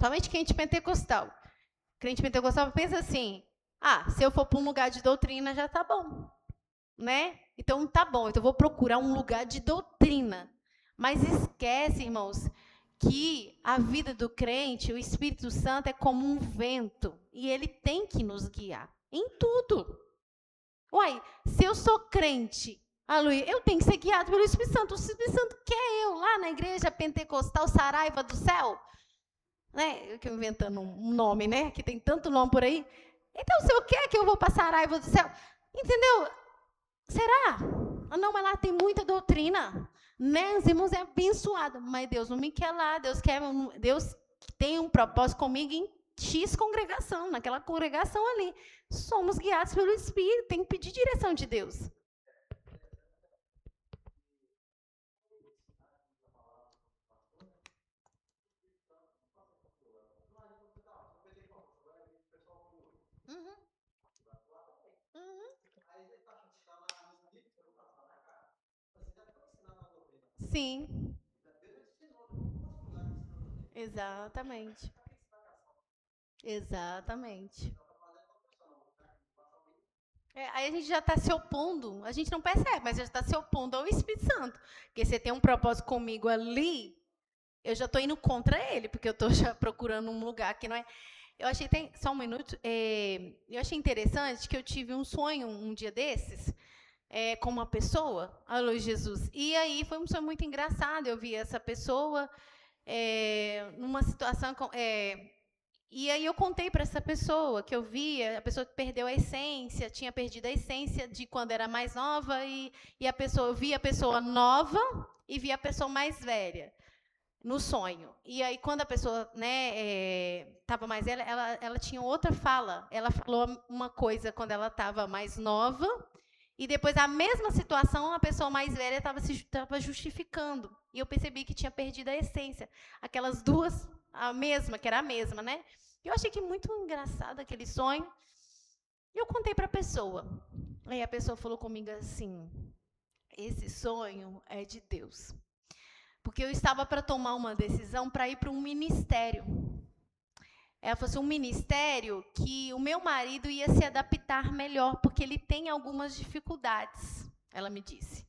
Somente crente pentecostal. Crente pentecostal pensa assim, se eu for para um lugar de doutrina já tá bom, né? Então tá bom, então eu vou procurar um lugar de doutrina. Mas esquece, irmãos, que a vida do crente, o Espírito Santo é como um vento e ele tem que nos guiar em tudo. Se eu sou crente, aleluia, eu tenho que ser guiado pelo Espírito Santo. O Espírito Santo quer eu lá na igreja pentecostal Saraiva do Céu, né? Eu estou inventando um nome, né? Que tem tanto nome por aí. Então, o Senhor quer que eu vou para Saraiva do Céu? Entendeu? Será? Não, mas lá tem muita doutrina, né? Os irmãos é abençoado, mas Deus não me quer lá. Deus tem um propósito comigo em X congregação, naquela congregação ali. Somos guiados pelo Espírito, tem que pedir direção de Deus. Sim. Exatamente. Exatamente. Aí a gente já está se opondo, a gente não percebe, mas já está se opondo ao Espírito Santo. Porque você tem um propósito comigo ali, eu já estou indo contra ele, porque eu estou já procurando um lugar que não é. Eu achei, só um minuto, eu achei interessante que eu tive um sonho um dia desses, com uma pessoa, alô Jesus, e aí foi um sonho muito engraçado, eu vi essa pessoa numa situação, e aí eu contei para essa pessoa que eu via, a pessoa perdeu a essência, tinha perdido a essência de quando era mais nova, e eu via a pessoa nova e via a pessoa mais velha no sonho. E aí, quando a pessoa estava mais velha, ela tinha outra fala. Ela falou uma coisa quando ela estava mais nova, e depois, a mesma situação, a pessoa mais velha estava justificando. E eu percebi que tinha perdido a essência. Aquelas duas a mesma, que era a mesma, né? Eu achei que muito engraçado aquele sonho. E eu contei para a pessoa. Aí a pessoa falou comigo assim: esse sonho é de Deus. Porque eu estava para tomar uma decisão para ir para um ministério. Ela falou assim, um ministério que o meu marido ia se adaptar melhor, porque ele tem algumas dificuldades, ela me disse.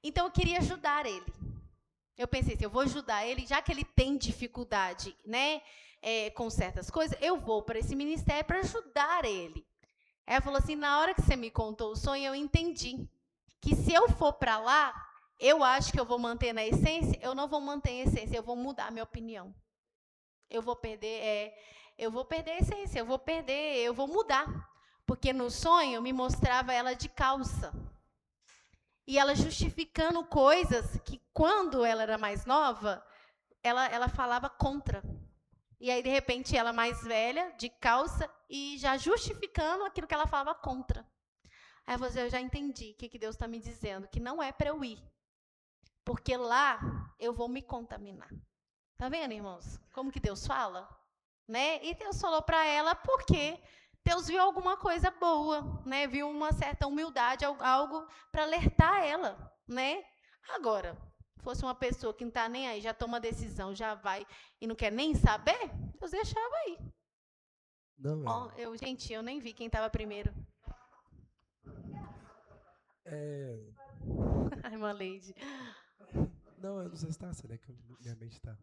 Então, eu queria ajudar ele. Eu pensei assim, eu vou ajudar ele, já que ele tem dificuldade, né, com certas coisas, eu vou para esse ministério para ajudar ele. Ela falou assim, na hora que você me contou o sonho, eu entendi que se eu for para lá, eu acho que eu vou manter na essência, eu não vou manter a essência, eu vou mudar a minha opinião. Eu vou perder a essência, eu vou mudar. Porque no sonho me mostrava ela de calça. E ela justificando coisas que quando ela era mais nova, ela falava contra. E aí, de repente, ela mais velha, de calça, e já justificando aquilo que ela falava contra. Aí eu já entendi o que Deus está me dizendo, que não é para eu ir. Porque lá eu vou me contaminar. Tá vendo, irmãos? Como que Deus fala? Né? E Deus falou para ela porque Deus viu alguma coisa boa, né? Viu uma certa humildade, algo para alertar ela, né? Agora, fosse uma pessoa que não está nem aí, já toma decisão, já vai e não quer nem saber, Deus deixava aí. Não, Ó, gente, eu nem vi quem estava primeiro. Ai, irmã Leide. Não, eu não sei se está certo, é que minha mente está.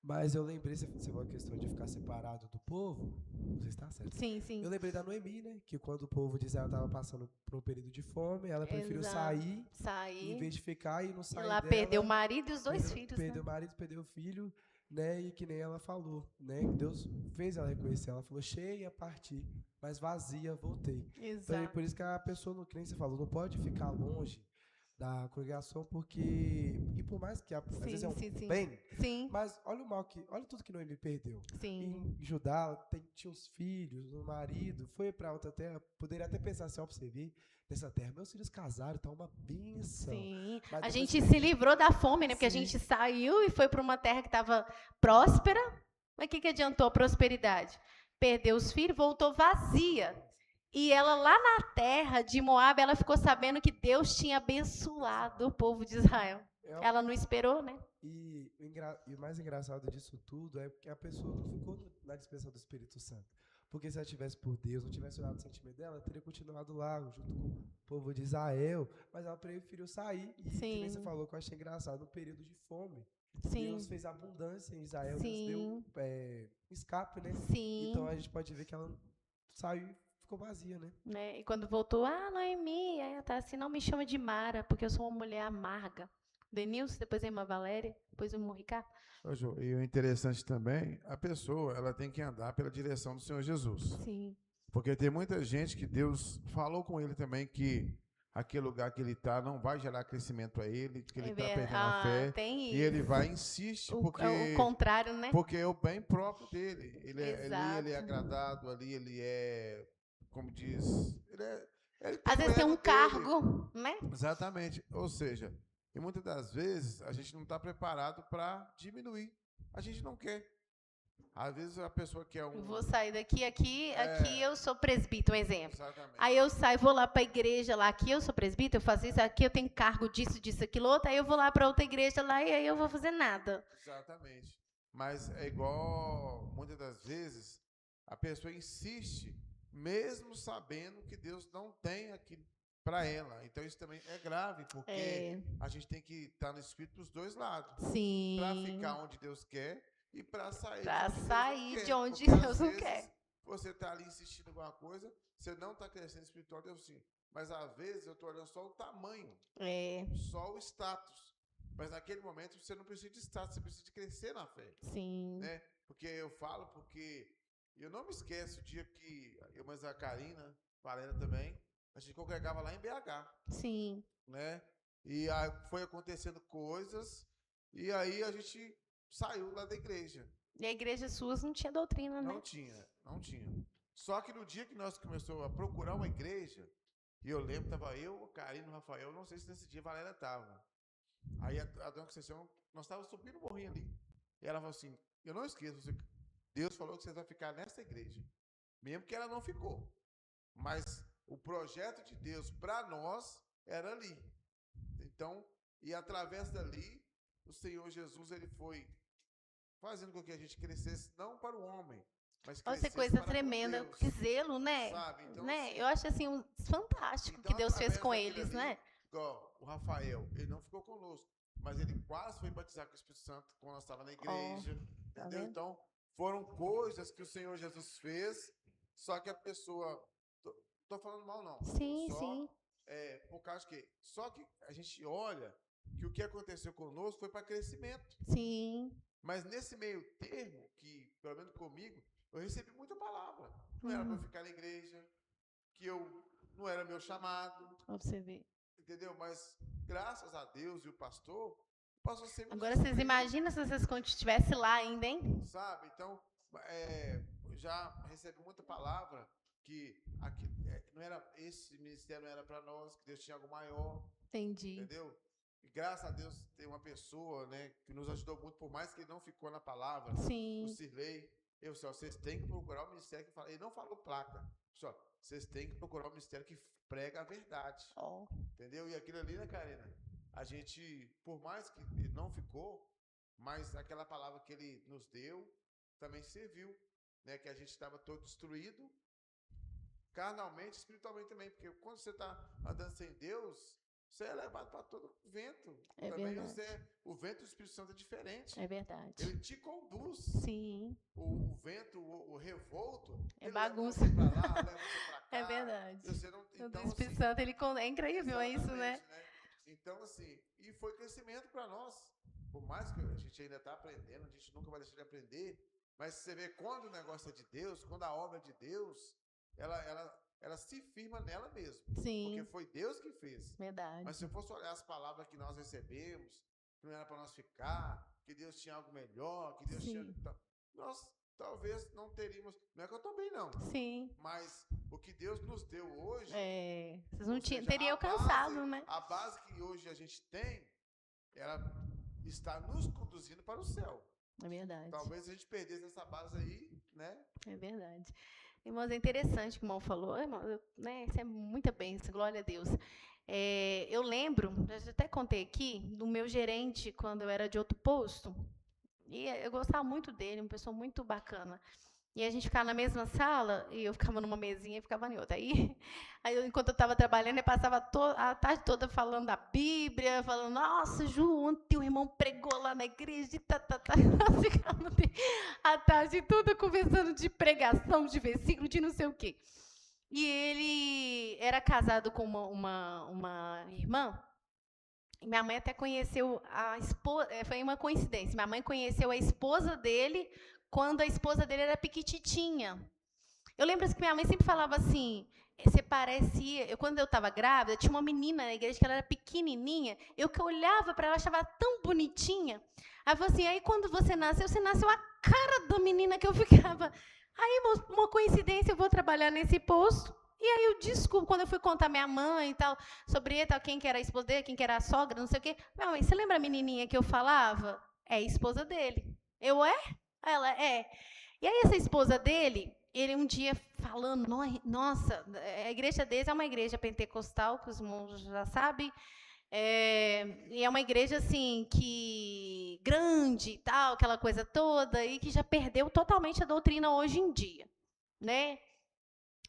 Mas eu lembrei, você falou a questão de ficar separado do povo, não sei se está certo. Sim, sim. Eu lembrei da Noemi, né, que quando o povo de Israel estava passando por um período de fome, ela preferiu Exato. sair, em vez de ficar e não sair Ela dela. perdeu o marido e os dois filhos, Perdeu o marido, perdeu o filho, né, e que nem ela falou, né, Deus fez ela reconhecer, ela falou, cheia, parti, mas vazia, voltei. Exato. Então, é por isso que a pessoa, que nem você falou, não pode ficar longe da congregação, porque, e por mais que às vezes é um bem, sim. mas olha o mal olha tudo que Noemi perdeu. Sim. Em Judá, ela tinha os filhos, o marido, foi para outra terra, poderia até pensar assim, ó, pra você vir nessa terra, meus filhos casaram, tá uma bênção. Sim. Mas a depois gente se livrou da fome, né? Porque a gente saiu e foi para uma terra que estava próspera, mas o que adiantou a prosperidade? Perdeu os filhos, voltou vazia. E ela lá na terra de Moab, ela ficou sabendo que Deus tinha abençoado o povo de Israel. Ela não esperou, né? E o mais engraçado disso tudo é porque a pessoa não ficou na dispensação do Espírito Santo. Porque se ela tivesse por Deus, não tivesse olhado o sentimento dela, ela teria continuado lá, junto com o povo de Israel. Mas ela preferiu sair. E que nem você falou que eu achei engraçado, no período de fome. Deus fez abundância em Israel, Deus deu escape, né? Então a gente pode ver que ela saiu ficou vazia, né? E quando voltou, Noemi, aí ela tá assim, não me chama de Mara, porque eu sou uma mulher amarga. Denilson, depois a irmã Valéria, depois o irmão Ricardo. E o interessante também, a pessoa, ela tem que andar pela direção do Senhor Jesus. Sim. Porque tem muita gente que Deus falou com ele também que aquele lugar que ele está não vai gerar crescimento a ele, que ele está perdendo a fé. E ele vai e insiste, porque o contrário, né? Porque é o bem próprio dele. Ele é agradado, ali ele é, como diz, às vezes tem um cargo, né? Exatamente. Ou seja, e muitas das vezes a gente não está preparado para diminuir. A gente não quer. Às vezes a pessoa quer Eu vou sair daqui, aqui eu sou presbítero, um exemplo. Exatamente. Aí eu saio, vou lá para a igreja, lá aqui eu sou presbítero, eu faço isso, aqui eu tenho cargo disso, aquilo outro, aí eu vou lá para outra igreja lá e aí eu vou fazer nada. Exatamente. Mas é igual, muitas das vezes, a pessoa insiste, mesmo sabendo que Deus não tem aquilo para ela. Então isso também é grave, porque a gente tem que estar no Espírito dos dois lados. Sim. Para ficar onde Deus quer e para sair de onde Deus não quer. Você está ali insistindo em alguma coisa, você não está crescendo espiritual, Deus sim. Mas às vezes eu estou olhando só o tamanho, só o status. Mas naquele momento você não precisa de status, você precisa de crescer na fé. Sim. Né? Porque eu não me esqueço o dia que eu, mas a Karina, Valéria também, a gente congregava lá em BH. Sim. Né? E aí foi acontecendo coisas, e aí a gente saiu lá da igreja. E a igreja suas não tinha doutrina, né? Não tinha. Só que no dia que nós começamos a procurar uma igreja, e eu lembro, estava eu, a Karina, o Rafael, não sei se nesse dia a Valéria estava. Aí a dona Conceição, nós estávamos subindo o morrinho ali. E ela falou assim, eu não esqueço, Deus falou que você vai ficar nessa igreja, mesmo que ela não ficou. Mas o projeto de Deus para nós era ali. Então, e através dali, o Senhor Jesus, ele foi fazendo com que a gente crescesse, não para o homem, mas Olha, crescesse coisa para com tremenda, Deus, que zelo, né? sabe? Então, Né? assim, Eu acho assim fantástico então, que Deus fez através com daquele eles, ali, né? igual o Rafael, ele não ficou conosco, mas ele quase foi batizar com o Espírito Santo quando nós estávamos na igreja, tá entendeu? vendo? Então, foram coisas que o Senhor Jesus fez, só que a pessoa, tô falando mal não, Sim, só, sim. por causa que, só que a gente olha que o que aconteceu conosco foi para crescimento, Sim. mas nesse meio termo, que pelo menos comigo, eu recebi muita palavra, não era para eu ficar na igreja, que eu não era meu chamado, Pra você ver. entendeu? Mas graças a Deus e o pastor sempre Agora nos vocês instruiu, imaginam se vocês estivessem lá ainda, hein? sabe? Então, já recebi muita palavra que aqui, não era, esse ministério não era para nós, que Deus tinha algo maior, Entendi. entendeu? E graças a Deus tem uma pessoa, né, que nos ajudou muito, por mais que ele não ficou na palavra, Sim. o Cirlei. Vocês têm que procurar o ministério que fala. Ele não falou placa. Pessoal, vocês têm que procurar o ministério que prega a verdade. Ó. Entendeu? E aquilo ali, né, Karina? A gente, por mais que ele não ficou, mas aquela palavra que ele nos deu também serviu, né? Que a gente estava todo destruído, carnalmente, espiritualmente também. Porque quando você está andando sem Deus, você é levado para todo vento. É também verdade. o vento do Espírito Santo é diferente. É verdade. Ele te conduz. Sim. O vento, o revolto, É ele bagunça. leva você para lá, leva você para cá. É verdade. E você não, O então, Espírito assim, Santo, ele é incrível, é isso, né? exatamente, Então, assim, e foi crescimento para nós. Por mais que a gente ainda está aprendendo, a gente nunca vai deixar de aprender, mas você vê quando o negócio é de Deus, quando a obra é de Deus, ela se firma nela mesmo. Sim. Porque foi Deus que fez. Verdade. Mas se eu fosse olhar as palavras que nós recebemos, que não era para nós ficar, que Deus tinha algo melhor, que Deus Sim. tinha... Nós talvez não teríamos... Não é que eu estou bem, não. Sim. Mas o que Deus nos deu hoje... Vocês não ou seja, teriam a base- alcançado, né? A base que hoje a gente tem, ela está nos conduzindo para o céu. É verdade. Talvez a gente perdesse essa base aí, né? É verdade. Irmãos, é interessante o que o irmão falou, irmão, né? Isso é muita bênção, glória a Deus. Eu lembro, eu até contei aqui, do meu gerente, quando eu era de outro posto, e eu gostava muito dele, uma pessoa muito bacana. E a gente ficava na mesma sala, e eu ficava numa mesinha e ficava em outra. Enquanto eu estava trabalhando, eu passava a tarde toda falando da Bíblia, falando, nossa, Ju, ontem o irmão pregou lá na igreja, e Nós ficávamos a tarde toda conversando de pregação, de versículo, de não sei o quê. E ele era casado com uma irmã, e minha mãe até conheceu a esposa, foi uma coincidência, minha mãe conheceu a esposa dele quando a esposa dele era piquititinha. Eu lembro que minha mãe sempre falava assim, você parecia... Quando eu estava grávida, tinha uma menina na igreja que ela era pequenininha, eu que olhava para ela, achava tão bonitinha. Aí falou assim, aí quando você nasceu a cara da menina que eu ficava. Aí, uma coincidência, eu vou trabalhar nesse posto. E aí eu desculpo, quando eu fui contar à minha mãe e tal, sobre ele, tal, quem que era a esposa dele, quem que era a sogra, não sei o quê. Minha mãe, você lembra a menininha que eu falava? É a esposa dele. Eu, Ela, E aí essa esposa dele, ele um dia falando, nossa, a igreja deles é uma igreja pentecostal, que os irmãos já sabem, e é uma igreja assim, que grande e tal, aquela coisa toda, e que já perdeu totalmente a doutrina hoje em dia, né?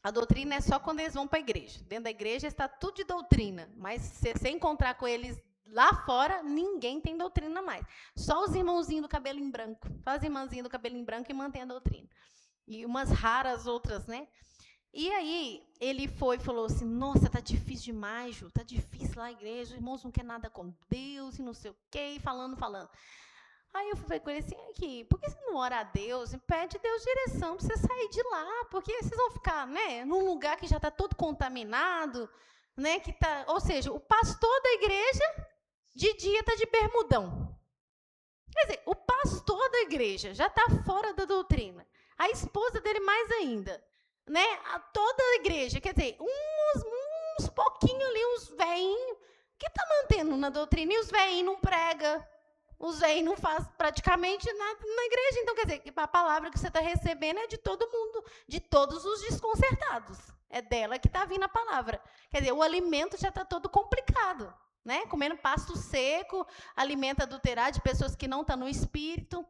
A doutrina é só quando eles vão para a igreja. Dentro da igreja está tudo de doutrina, mas se você encontrar com eles lá fora, ninguém tem doutrina mais. Só os irmãozinhos do cabelo em branco. Só as irmãzinhas do cabelo em branco que mantêm a doutrina. E umas raras outras, né? E aí, ele foi e falou assim, nossa, tá difícil demais, Ju, tá difícil lá a igreja, os irmãos não querem nada com Deus e não sei o quê, falando. Aí eu falei com ele assim, aqui, por que você não ora a Deus e pede Deus direção para você sair de lá? Porque vocês vão ficar, né, num lugar que já está todo contaminado, né, que tá, ou seja, o pastor da igreja de dia está de bermudão. Quer dizer, o pastor da igreja já está fora da doutrina. A esposa dele mais ainda, né? Toda a igreja, quer dizer, uns pouquinhos ali, uns velhinhos, que está mantendo na doutrina, e os velhinhos não pregam, Os velhos não fazem praticamente nada na igreja. Então, quer dizer, que a palavra que você está recebendo é de todo mundo, de todos os desconcertados. É dela que está vindo a palavra. Quer dizer, o alimento já está todo complicado, né? Comendo pasto seco, alimento adulterado de pessoas que não estão no espírito,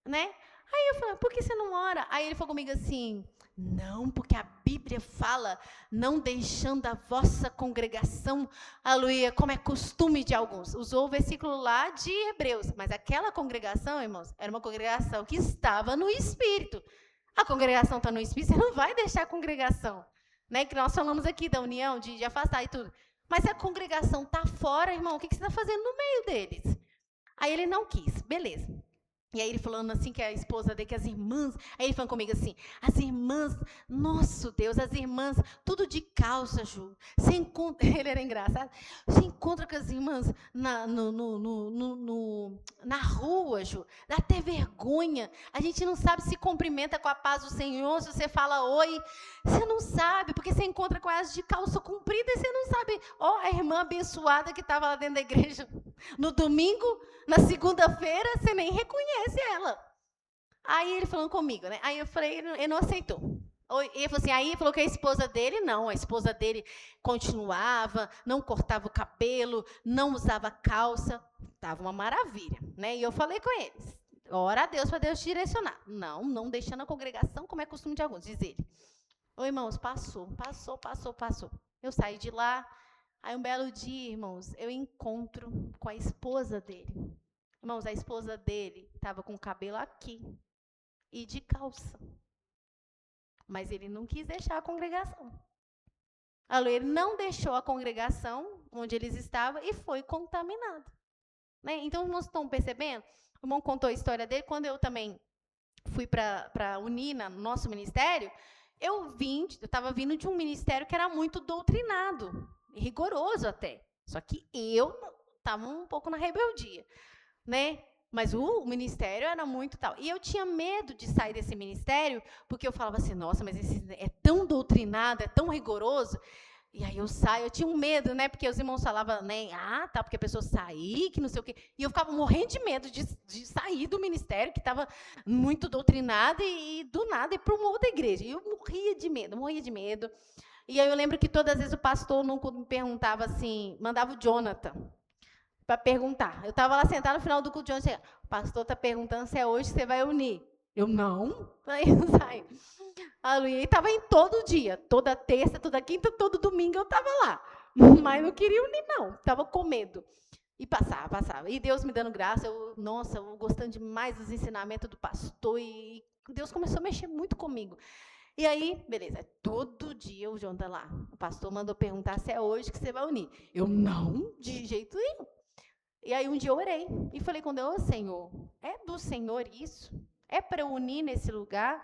né? Aí eu falei, por que você não ora? Aí ele falou comigo assim, não, porque a Bíblia fala, não deixando a vossa congregação, aleluia, como é costume de alguns. Usou o versículo lá de Hebreus, mas aquela congregação, irmãos, era uma congregação que estava no Espírito. A congregação está no Espírito, você não vai deixar a congregação, né? Que nós falamos aqui da união, de afastar e tudo. Mas se a congregação está fora, irmão, o que você está fazendo no meio deles? Aí ele não quis, beleza. E aí ele falando assim, que a esposa dele, que as irmãs, aí ele falando comigo assim, as irmãs, nosso Deus, as irmãs, tudo de calça, Ju. Você encontra, ele era engraçado, você encontra com as irmãs na rua, Ju, dá até vergonha. A gente não sabe se cumprimenta com a paz do Senhor, se você fala oi, você não sabe, porque você encontra com elas de calça comprida e você não sabe. Ó, a irmã abençoada que estava lá dentro da igreja no domingo, na segunda-feira, você nem reconhece ela. Aí ele falando comigo, né? Aí eu falei, ele não aceitou. Ele falou assim, aí falou que a esposa dele, não, a esposa dele continuava, não cortava o cabelo, não usava calça, estava uma maravilha, né? E eu falei com eles, ora a Deus para Deus direcionar. Não deixando a congregação, como é costume de alguns, diz ele. Ô, irmãos, passou. Eu saí de lá. Aí, um belo dia, irmãos, eu encontro com a esposa dele. Irmãos, a esposa dele estava com o cabelo aqui e de calça. Mas ele não quis deixar a congregação. Ele não deixou a congregação onde eles estavam e foi contaminado. Né? Então, irmãos, estão percebendo? O irmão contou a história dele. Quando eu também fui para unir no nosso ministério, eu estava vindo de um ministério que era muito doutrinado, rigoroso até. Só que eu estava um pouco na rebeldia, né? Mas o ministério era muito tal. E eu tinha medo de sair desse ministério, porque eu falava assim, nossa, mas esse é tão doutrinado, é tão rigoroso. E aí eu tinha um medo, né? Porque os irmãos falavam, né? Tá, porque a pessoa sair, que não sei o quê. E eu ficava morrendo de medo de sair do ministério, que estava muito doutrinado, e do nada ir para uma outra igreja. E eu morria de medo. E aí eu lembro que todas as vezes o pastor nunca me perguntava assim, mandava o Jonathan para perguntar. Eu estava lá sentada no final do culto, o Jonathan chegava, o pastor está perguntando se é hoje que você vai unir. Eu, não. Aí eu saí. Aleluia. E estava em todo dia, toda terça, toda quinta, todo domingo eu estava lá. Mas não queria unir, não. Estava com medo. E passava. E Deus me dando graça. Eu gostando demais dos ensinamentos do pastor. E Deus começou a mexer muito comigo. E aí, beleza, todo dia o João está lá. O pastor mandou perguntar se é hoje que você vai unir. Eu, não, de jeito nenhum. E aí um dia eu orei e falei com Deus, Senhor, é do Senhor isso? É para eu unir nesse lugar?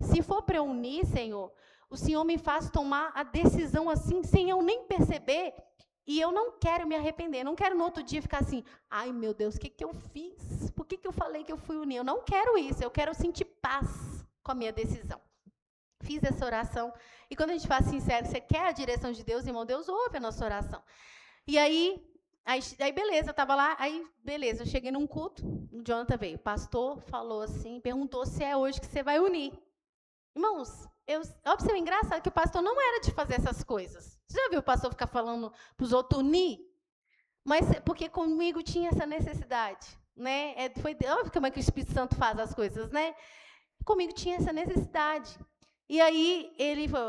Se for para eu unir, Senhor, o Senhor me faz tomar a decisão assim, sem eu nem perceber, e eu não quero me arrepender, não quero no outro dia ficar assim, ai meu Deus, o que eu fiz? Por que eu falei que eu fui unir? Eu não quero isso, eu quero sentir paz com a minha decisão. Fiz essa oração, e quando a gente faz sincero, você quer a direção de Deus, irmão, Deus ouve a nossa oração. E aí beleza, eu estava lá, beleza, eu cheguei num culto, o Jonathan veio, o pastor falou assim, perguntou se é hoje que você vai unir. Irmãos, óbvio, é engraçado que o pastor não era de fazer essas coisas. Você já viu o pastor ficar falando para os outros unir? Mas porque comigo tinha essa necessidade, né? Foi óbvio como é que o Espírito Santo faz as coisas, né? Comigo tinha essa necessidade. E aí,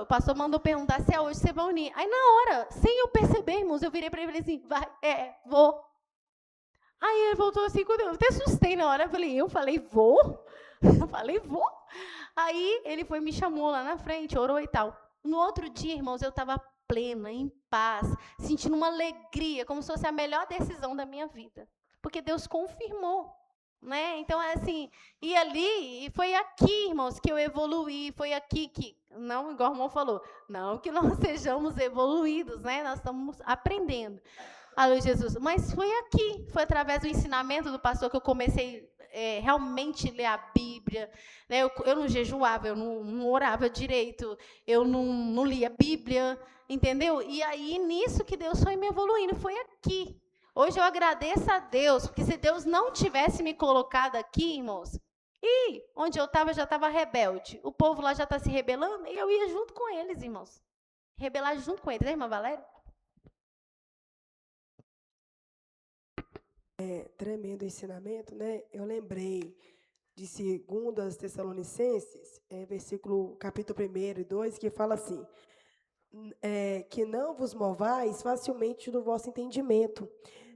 o pastor mandou perguntar se é hoje que você vai unir. Aí, na hora, sem eu perceber, irmãos, eu virei para ele e falei assim, vou. Aí, ele voltou assim, eu até assustei na hora, eu falei, vou? Eu falei, vou. Aí, ele me chamou lá na frente, orou e tal. No outro dia, irmãos, eu estava plena, em paz, sentindo uma alegria, como se fosse a melhor decisão da minha vida. Porque Deus confirmou. Né? Então, é assim, e foi aqui, irmãos, que eu evoluí, foi aqui que, não, igual o irmão falou, não que nós sejamos evoluídos, né? Nós estamos aprendendo, aleluia, Jesus, mas foi aqui, foi através do ensinamento do pastor que eu comecei realmente ler a Bíblia, né? Eu não jejuava, eu não orava direito, eu não lia a Bíblia, entendeu? E aí, nisso que Deus foi me evoluindo, foi aqui. Hoje eu agradeço a Deus, porque se Deus não tivesse me colocado aqui, irmãos, e onde eu estava já estava rebelde. O povo lá já está se rebelando e eu ia junto com eles, irmãos. Rebelar junto com eles, né, irmã Valéria? Tremendo ensinamento, né? Eu lembrei de 2 Tessalonicenses, capítulo 1 e 2, que fala assim, que não vos movais facilmente do vosso entendimento,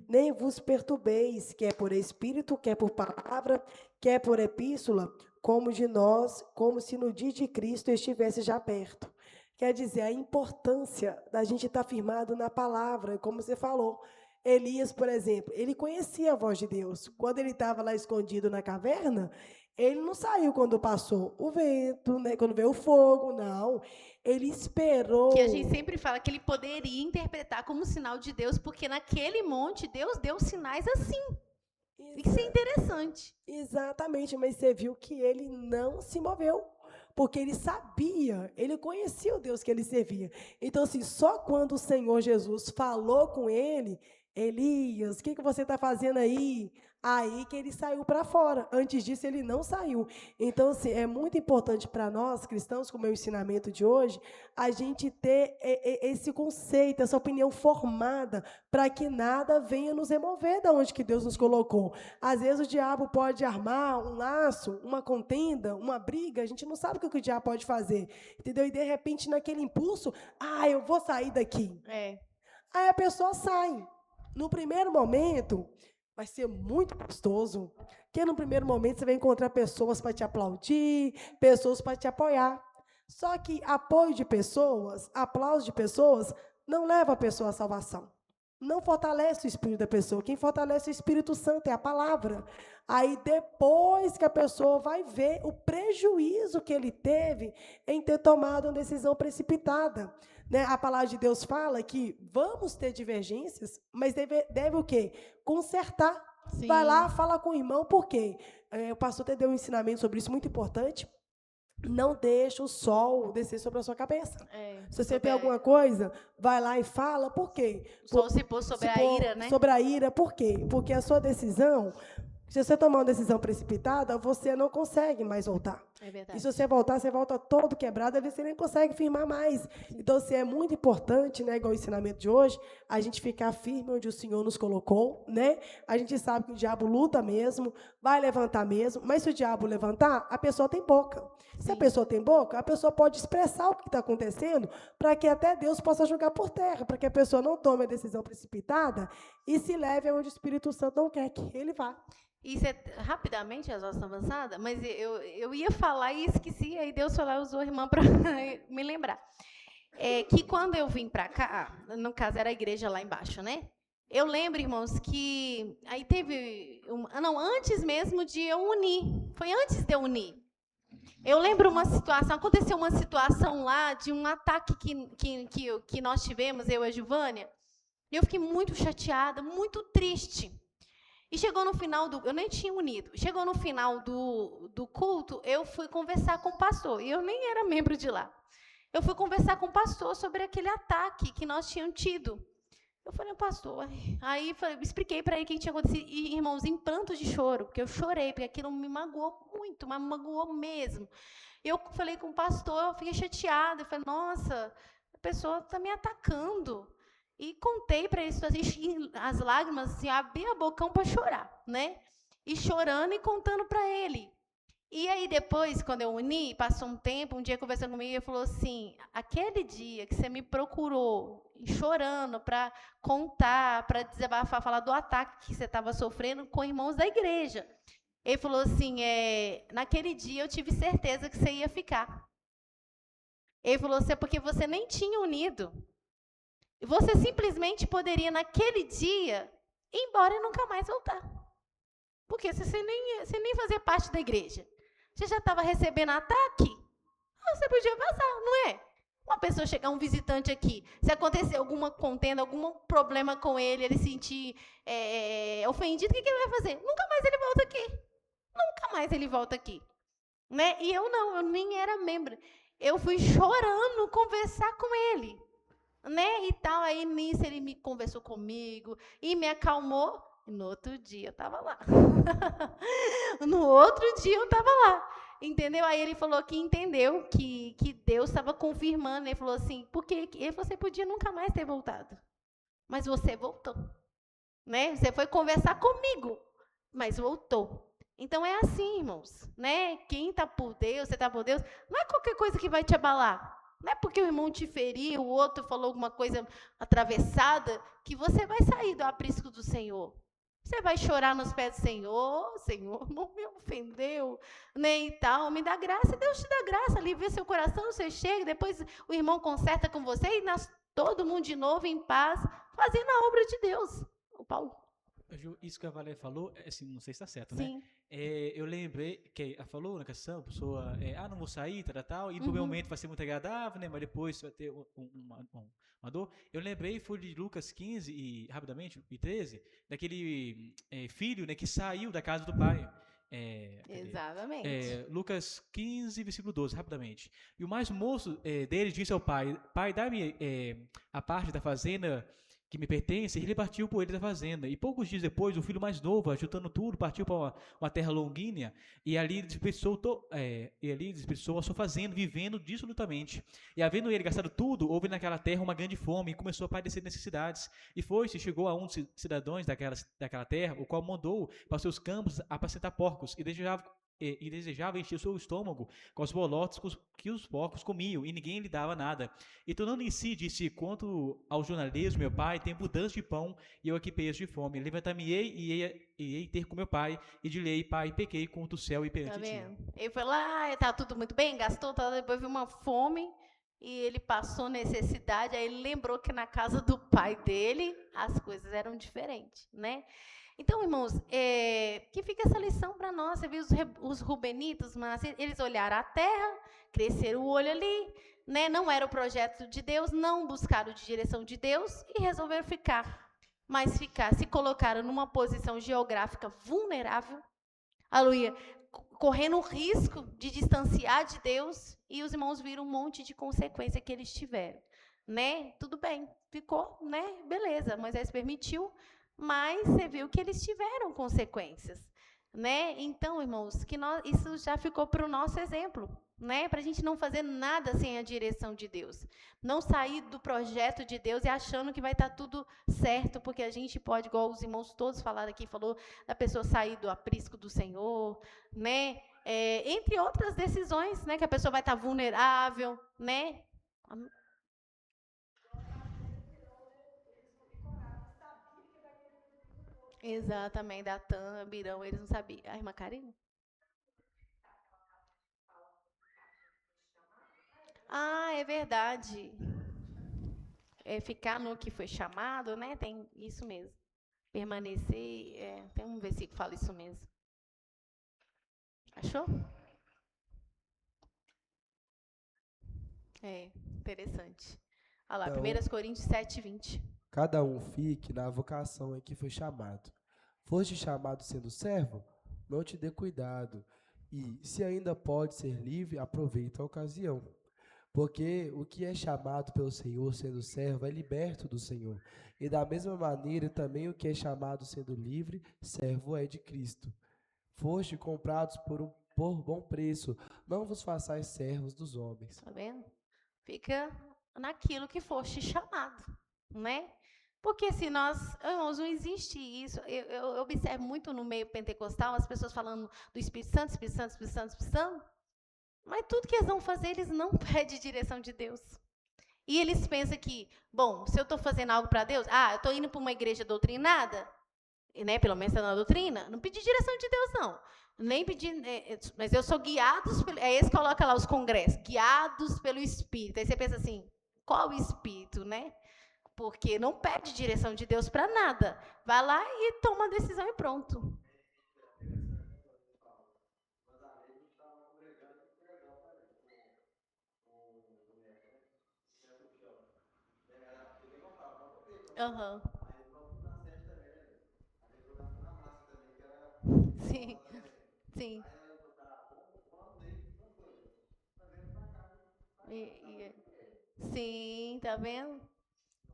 nem vos perturbeis, quer por espírito, quer por palavra, quer por epístola, como de nós, como se no dia de Cristo estivesse já perto. Quer dizer, a importância da gente estar firmado na palavra, como você falou. Elias, por exemplo, ele conhecia a voz de Deus. Quando ele estava lá escondido na caverna, ele não saiu quando passou o vento, né? Quando veio o fogo, não. Ele esperou. Que a gente sempre fala que ele poderia interpretar como sinal de Deus, porque naquele monte Deus deu sinais assim. Isso é interessante. Exatamente, mas você viu que ele não se moveu, porque ele sabia, ele conhecia o Deus que ele servia. Então, assim, só quando o Senhor Jesus falou com ele, Elias, o que você está fazendo aí? Aí que ele saiu para fora. Antes disso, ele não saiu. Então, assim, é muito importante para nós, cristãos, como é o ensinamento de hoje, a gente ter esse conceito, essa opinião formada, para que nada venha nos remover da onde que Deus nos colocou. Às vezes o diabo pode armar um laço, uma contenda, uma briga, a gente não sabe o que o diabo pode fazer. Entendeu? E, de repente, naquele impulso, eu vou sair daqui. Aí a pessoa sai. No primeiro momento, vai ser muito gostoso, porque no primeiro momento você vai encontrar pessoas para te aplaudir, pessoas para te apoiar. Só que apoio de pessoas, aplauso de pessoas, não leva a pessoa à salvação. Não fortalece o espírito da pessoa. Quem fortalece o Espírito Santo é a palavra. Aí depois que a pessoa vai ver o prejuízo que ele teve em ter tomado uma decisão precipitada. Né? A palavra de Deus fala que vamos ter divergências, mas deve o quê? Consertar. Sim. Vai lá, fala com o irmão, por quê? O pastor até deu um ensinamento sobre isso, muito importante. Não deixa o sol descer sobre a sua cabeça. Se você tem alguma coisa, vai lá e fala, por quê? O sol se pôs sobre a ira, né? Sobre a ira, por quê? Porque a sua decisão, se você tomar uma decisão precipitada, você não consegue mais voltar. É verdade. E se você voltar, você volta todo quebrado, às vezes você nem consegue firmar mais. Então, assim, é muito importante, né, igual o ensinamento de hoje, a gente ficar firme onde o Senhor nos colocou, né? A gente sabe que o diabo luta mesmo, vai levantar mesmo, mas se o diabo levantar, a pessoa tem boca. Sim. Se a pessoa tem boca, a pessoa pode expressar o que está acontecendo para que até Deus possa jogar por terra, para que a pessoa não tome a decisão precipitada e se leve aonde o Espírito Santo não quer que ele vá. Isso é rapidamente, as horas estão avançadas, mas eu ia falar e esqueci, aí Deus falou, usou a irmã para me lembrar. Que quando eu vim para cá, no caso era a igreja lá embaixo, né? Eu lembro, irmãos, que aí teve, antes mesmo de eu unir, foi antes de eu unir. Eu lembro aconteceu uma situação lá de um ataque que nós tivemos, eu e a Gilvânia, e eu fiquei muito chateada, muito triste. E chegou no final eu nem tinha unido, chegou no final do culto, eu fui conversar com o pastor, e eu nem era membro de lá. Eu fui conversar com o pastor sobre aquele ataque que nós tínhamos tido. Eu falei, pastor, aí expliquei para ele o que tinha acontecido, e, irmãos, em prantos de choro, porque eu chorei, porque aquilo me magoou muito, mas me magoou mesmo. Eu falei com o pastor, eu fiquei chateada, eu falei, nossa, a pessoa está me atacando. E contei para ele as lágrimas, assim, abri a bocão para chorar, né? E chorando e contando para ele. E aí depois, quando eu uni, passou um tempo, um dia conversando comigo, ele falou assim, aquele dia que você me procurou, chorando para contar, para desabafar, falar do ataque que você estava sofrendo com irmãos da igreja. Ele falou assim, naquele dia eu tive certeza que você ia ficar. Ele falou assim, porque você nem tinha unido. Você simplesmente poderia, naquele dia, ir embora e nunca mais voltar. Porque você nem fazia parte da igreja. Você já estava recebendo ataque? Você podia vazar, não é? Uma pessoa chegar, um visitante aqui, se acontecer alguma contenda, algum problema com ele, ele sentir ofendido, o que ele vai fazer? Nunca mais ele volta aqui. Nunca mais ele volta aqui. Né? E eu nem era membro. Eu fui chorando conversar com ele. né, e tal. Aí nisso ele me conversou comigo e me acalmou. E no outro dia eu estava lá. No outro dia eu estava lá. Entendeu? Aí ele falou que entendeu que Deus estava confirmando. Ele falou assim, porque ele falou, você podia nunca mais ter voltado. Mas você voltou. Né? Você foi conversar comigo, mas voltou. Então é assim, irmãos, né? Quem está por Deus, você está por Deus, não é qualquer coisa que vai te abalar. Não é porque o irmão te feriu, o outro falou alguma coisa atravessada, que você vai sair do aprisco do Senhor. Você vai chorar nos pés do Senhor, Senhor, não me ofendeu, nem tal, me dá graça, Deus te dá graça, alivia seu coração, você chega, depois o irmão conserta com você e todo mundo de novo em paz, fazendo a obra de Deus. O Paulo. Ju, isso que a Valéria falou, assim, não sei se está certo, né? Sim. Eu lembrei que ela falou na questão, a pessoa, não vou sair, tal, e no primeiro momento vai ser muito agradável, né? Mas depois vai ter uma dor. Eu lembrei, foi de Lucas 15, e rapidamente, e 13, daquele filho, né, que saiu da casa do pai. Exatamente. Lucas 15, versículo 12, rapidamente. E o mais moço dele disse ao pai, pai, dá-me a parte da fazenda que me pertence, e ele partiu por ele da fazenda. E poucos dias depois, o filho mais novo, ajuntando tudo, partiu para uma terra longínqua, e ali desperdiçou a sua fazenda, vivendo dissolutamente. E havendo ele gastado tudo, houve naquela terra uma grande fome, e começou a padecer necessidades. E foi-se, chegou a um dos cidadãos daquela terra, o qual mandou para os seus campos apacentar porcos, e desejava encher o seu estômago com os bolotes que os porcos comiam, e ninguém lhe dava nada. E tornando em si, disse, quanto ao jornaleiro, meu pai, tem abundância de pão, e eu aqui peço de fome. Levantar-me-ei e hei ter com meu pai, e direi, pai, pequei contra o céu e perante ti. Ele foi lá, tá tudo muito bem, gastou, depois viu uma fome, e ele passou necessidade, aí ele lembrou que na casa do pai dele, as coisas eram diferentes, né? Então, irmãos, que fica essa lição para nós. Você viu os rubenitas, mas eles olharam a terra, cresceram o olho ali, né? Não era o projeto de Deus, não buscaram de direção de Deus e resolveram ficar. Mas se colocaram numa posição geográfica vulnerável, aleluia, correndo o risco de distanciar de Deus, e os irmãos viram um monte de consequência que eles tiveram, né? Tudo bem, ficou, né? Beleza, Moisés permitiu, mas você viu que eles tiveram consequências, né? Então, irmãos, isso já ficou para o nosso exemplo, né? Para a gente não fazer nada sem a direção de Deus, não sair do projeto de Deus e achando que vai estar tudo certo, porque a gente pode, igual os irmãos todos falaram aqui, falou da pessoa sair do aprisco do Senhor, né? Entre outras decisões, né? Que a pessoa vai estar vulnerável, né? Exatamente, Datã, Birão, eles não sabiam. A irmã Karina? Ah, é verdade. Ficar no que foi chamado, né? Tem isso mesmo. Permanecer, tem um versículo que fala isso mesmo. Achou? Interessante. Olha lá, Então, 1 Coríntios 7, 20. cada um fique na vocação em que foi chamado. Foste chamado sendo servo? Não te dê cuidado. E, se ainda pode ser livre, aproveita a ocasião. Porque o que é chamado pelo Senhor sendo servo é liberto do Senhor. E da mesma maneira também o que é chamado sendo livre, servo é de Cristo. Foste comprados por bom preço. Não vos façais servos dos homens. Tá vendo? Fica naquilo que foste chamado, né? Porque se nós, irmãos, não existe isso. Eu observo muito no meio pentecostal as pessoas falando do Espírito Santo, Espírito Santo, Espírito Santo, Espírito Santo. Mas tudo que eles vão fazer, eles não pedem direção de Deus. E eles pensam que, bom, se eu estou fazendo algo para Deus, eu estou indo para uma igreja doutrinada, né, pelo menos na doutrina, não pedi direção de Deus, não. Nem pedi, mas eu sou guiados pelo. Esse coloca lá os congressos, guiados pelo Espírito. Aí você pensa assim, qual o Espírito, né? Porque não pede direção de Deus para nada. Vai lá e toma a decisão e pronto. Aham. Sim, sim. Sim, tá vendo?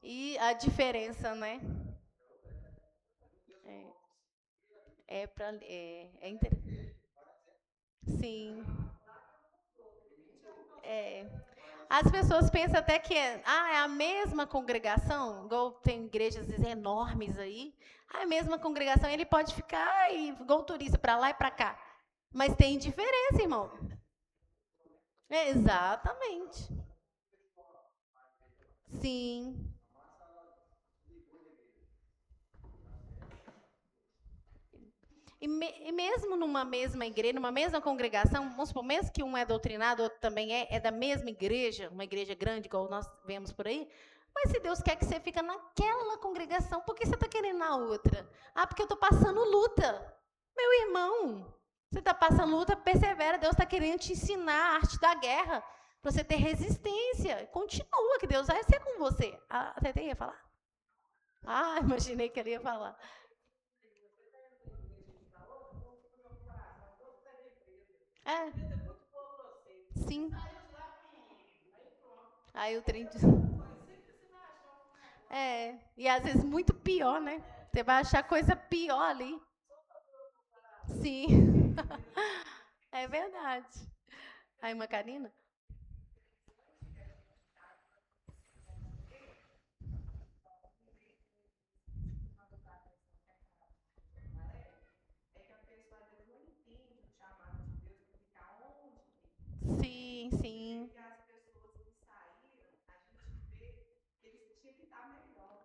E a diferença, né? É interessante. Sim. As pessoas pensam até que é a mesma congregação, igual tem igrejas enormes aí, a mesma congregação, ele pode ficar igual turista para lá e para cá. Mas tem diferença, irmão. Exatamente. Sim. E mesmo numa mesma igreja, numa mesma congregação, vamos supor, mesmo que um é doutrinado, outro também é da mesma igreja, uma igreja grande, igual nós vemos por aí, mas se Deus quer que você fique naquela congregação, por que você está querendo na outra? Porque eu estou passando luta. Meu irmão, você está passando luta, persevera, Deus está querendo te ensinar a arte da guerra, para você ter resistência. Continua, que Deus vai ser com você. A Tete ia falar? Imaginei que ele ia falar. Sim. Aí o trem... e às vezes muito pior, né? Você vai achar coisa pior ali. Sim. É verdade. Aí, Macarina? Sim, sim.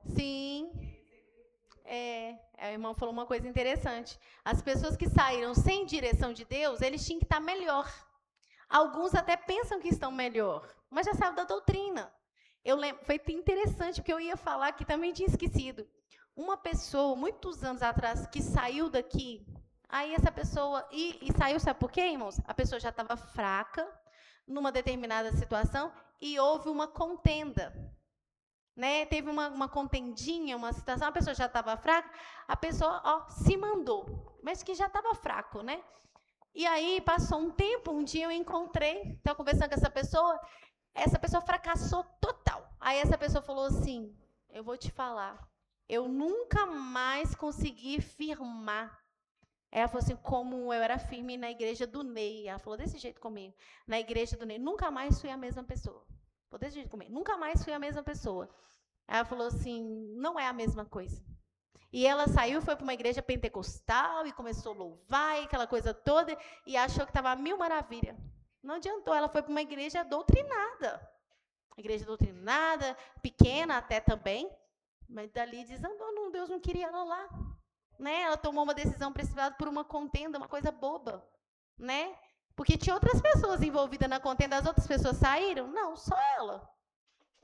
Sim. A irmã falou uma coisa interessante. As pessoas que saíram sem direção de Deus, eles tinham que estar melhor. Alguns até pensam que estão melhor, mas já sabem da doutrina. Eu lembro, foi interessante, porque eu ia falar que também tinha esquecido. Uma pessoa, muitos anos atrás, que saiu daqui, aí essa pessoa, e saiu, sabe por quê, irmãos? A pessoa já estava fraca, numa determinada situação, e houve uma contenda. Né? Teve uma contendinha, uma situação, a pessoa já estava fraca, a pessoa se mandou, mas que já estava fraco, né? E aí passou um tempo, um dia eu encontrei, estava conversando com essa pessoa fracassou total. Aí essa pessoa falou assim, eu vou te falar, eu nunca mais consegui firmar. Ela falou assim, como eu era firme na igreja do Ney, ela falou desse jeito comigo, na igreja do Ney, nunca mais fui a mesma pessoa. Desse jeito comigo, nunca mais fui a mesma pessoa. Ela falou assim, não é a mesma coisa. E ela saiu, foi para uma igreja pentecostal e começou a louvar e aquela coisa toda e achou que estava mil maravilha. Não adiantou, ela foi para uma igreja doutrinada. Igreja doutrinada, pequena até também, mas dali desandou, Deus não queria ela lá. Né? Ela tomou uma decisão precipitada por uma contenda, uma coisa boba. Né? Porque tinha outras pessoas envolvidas na contenda, as outras pessoas saíram? Não, só ela.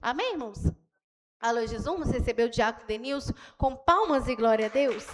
Amém, irmãos? Alô, Jesus, vamos receber o diácono Denilson com palmas e glória a Deus?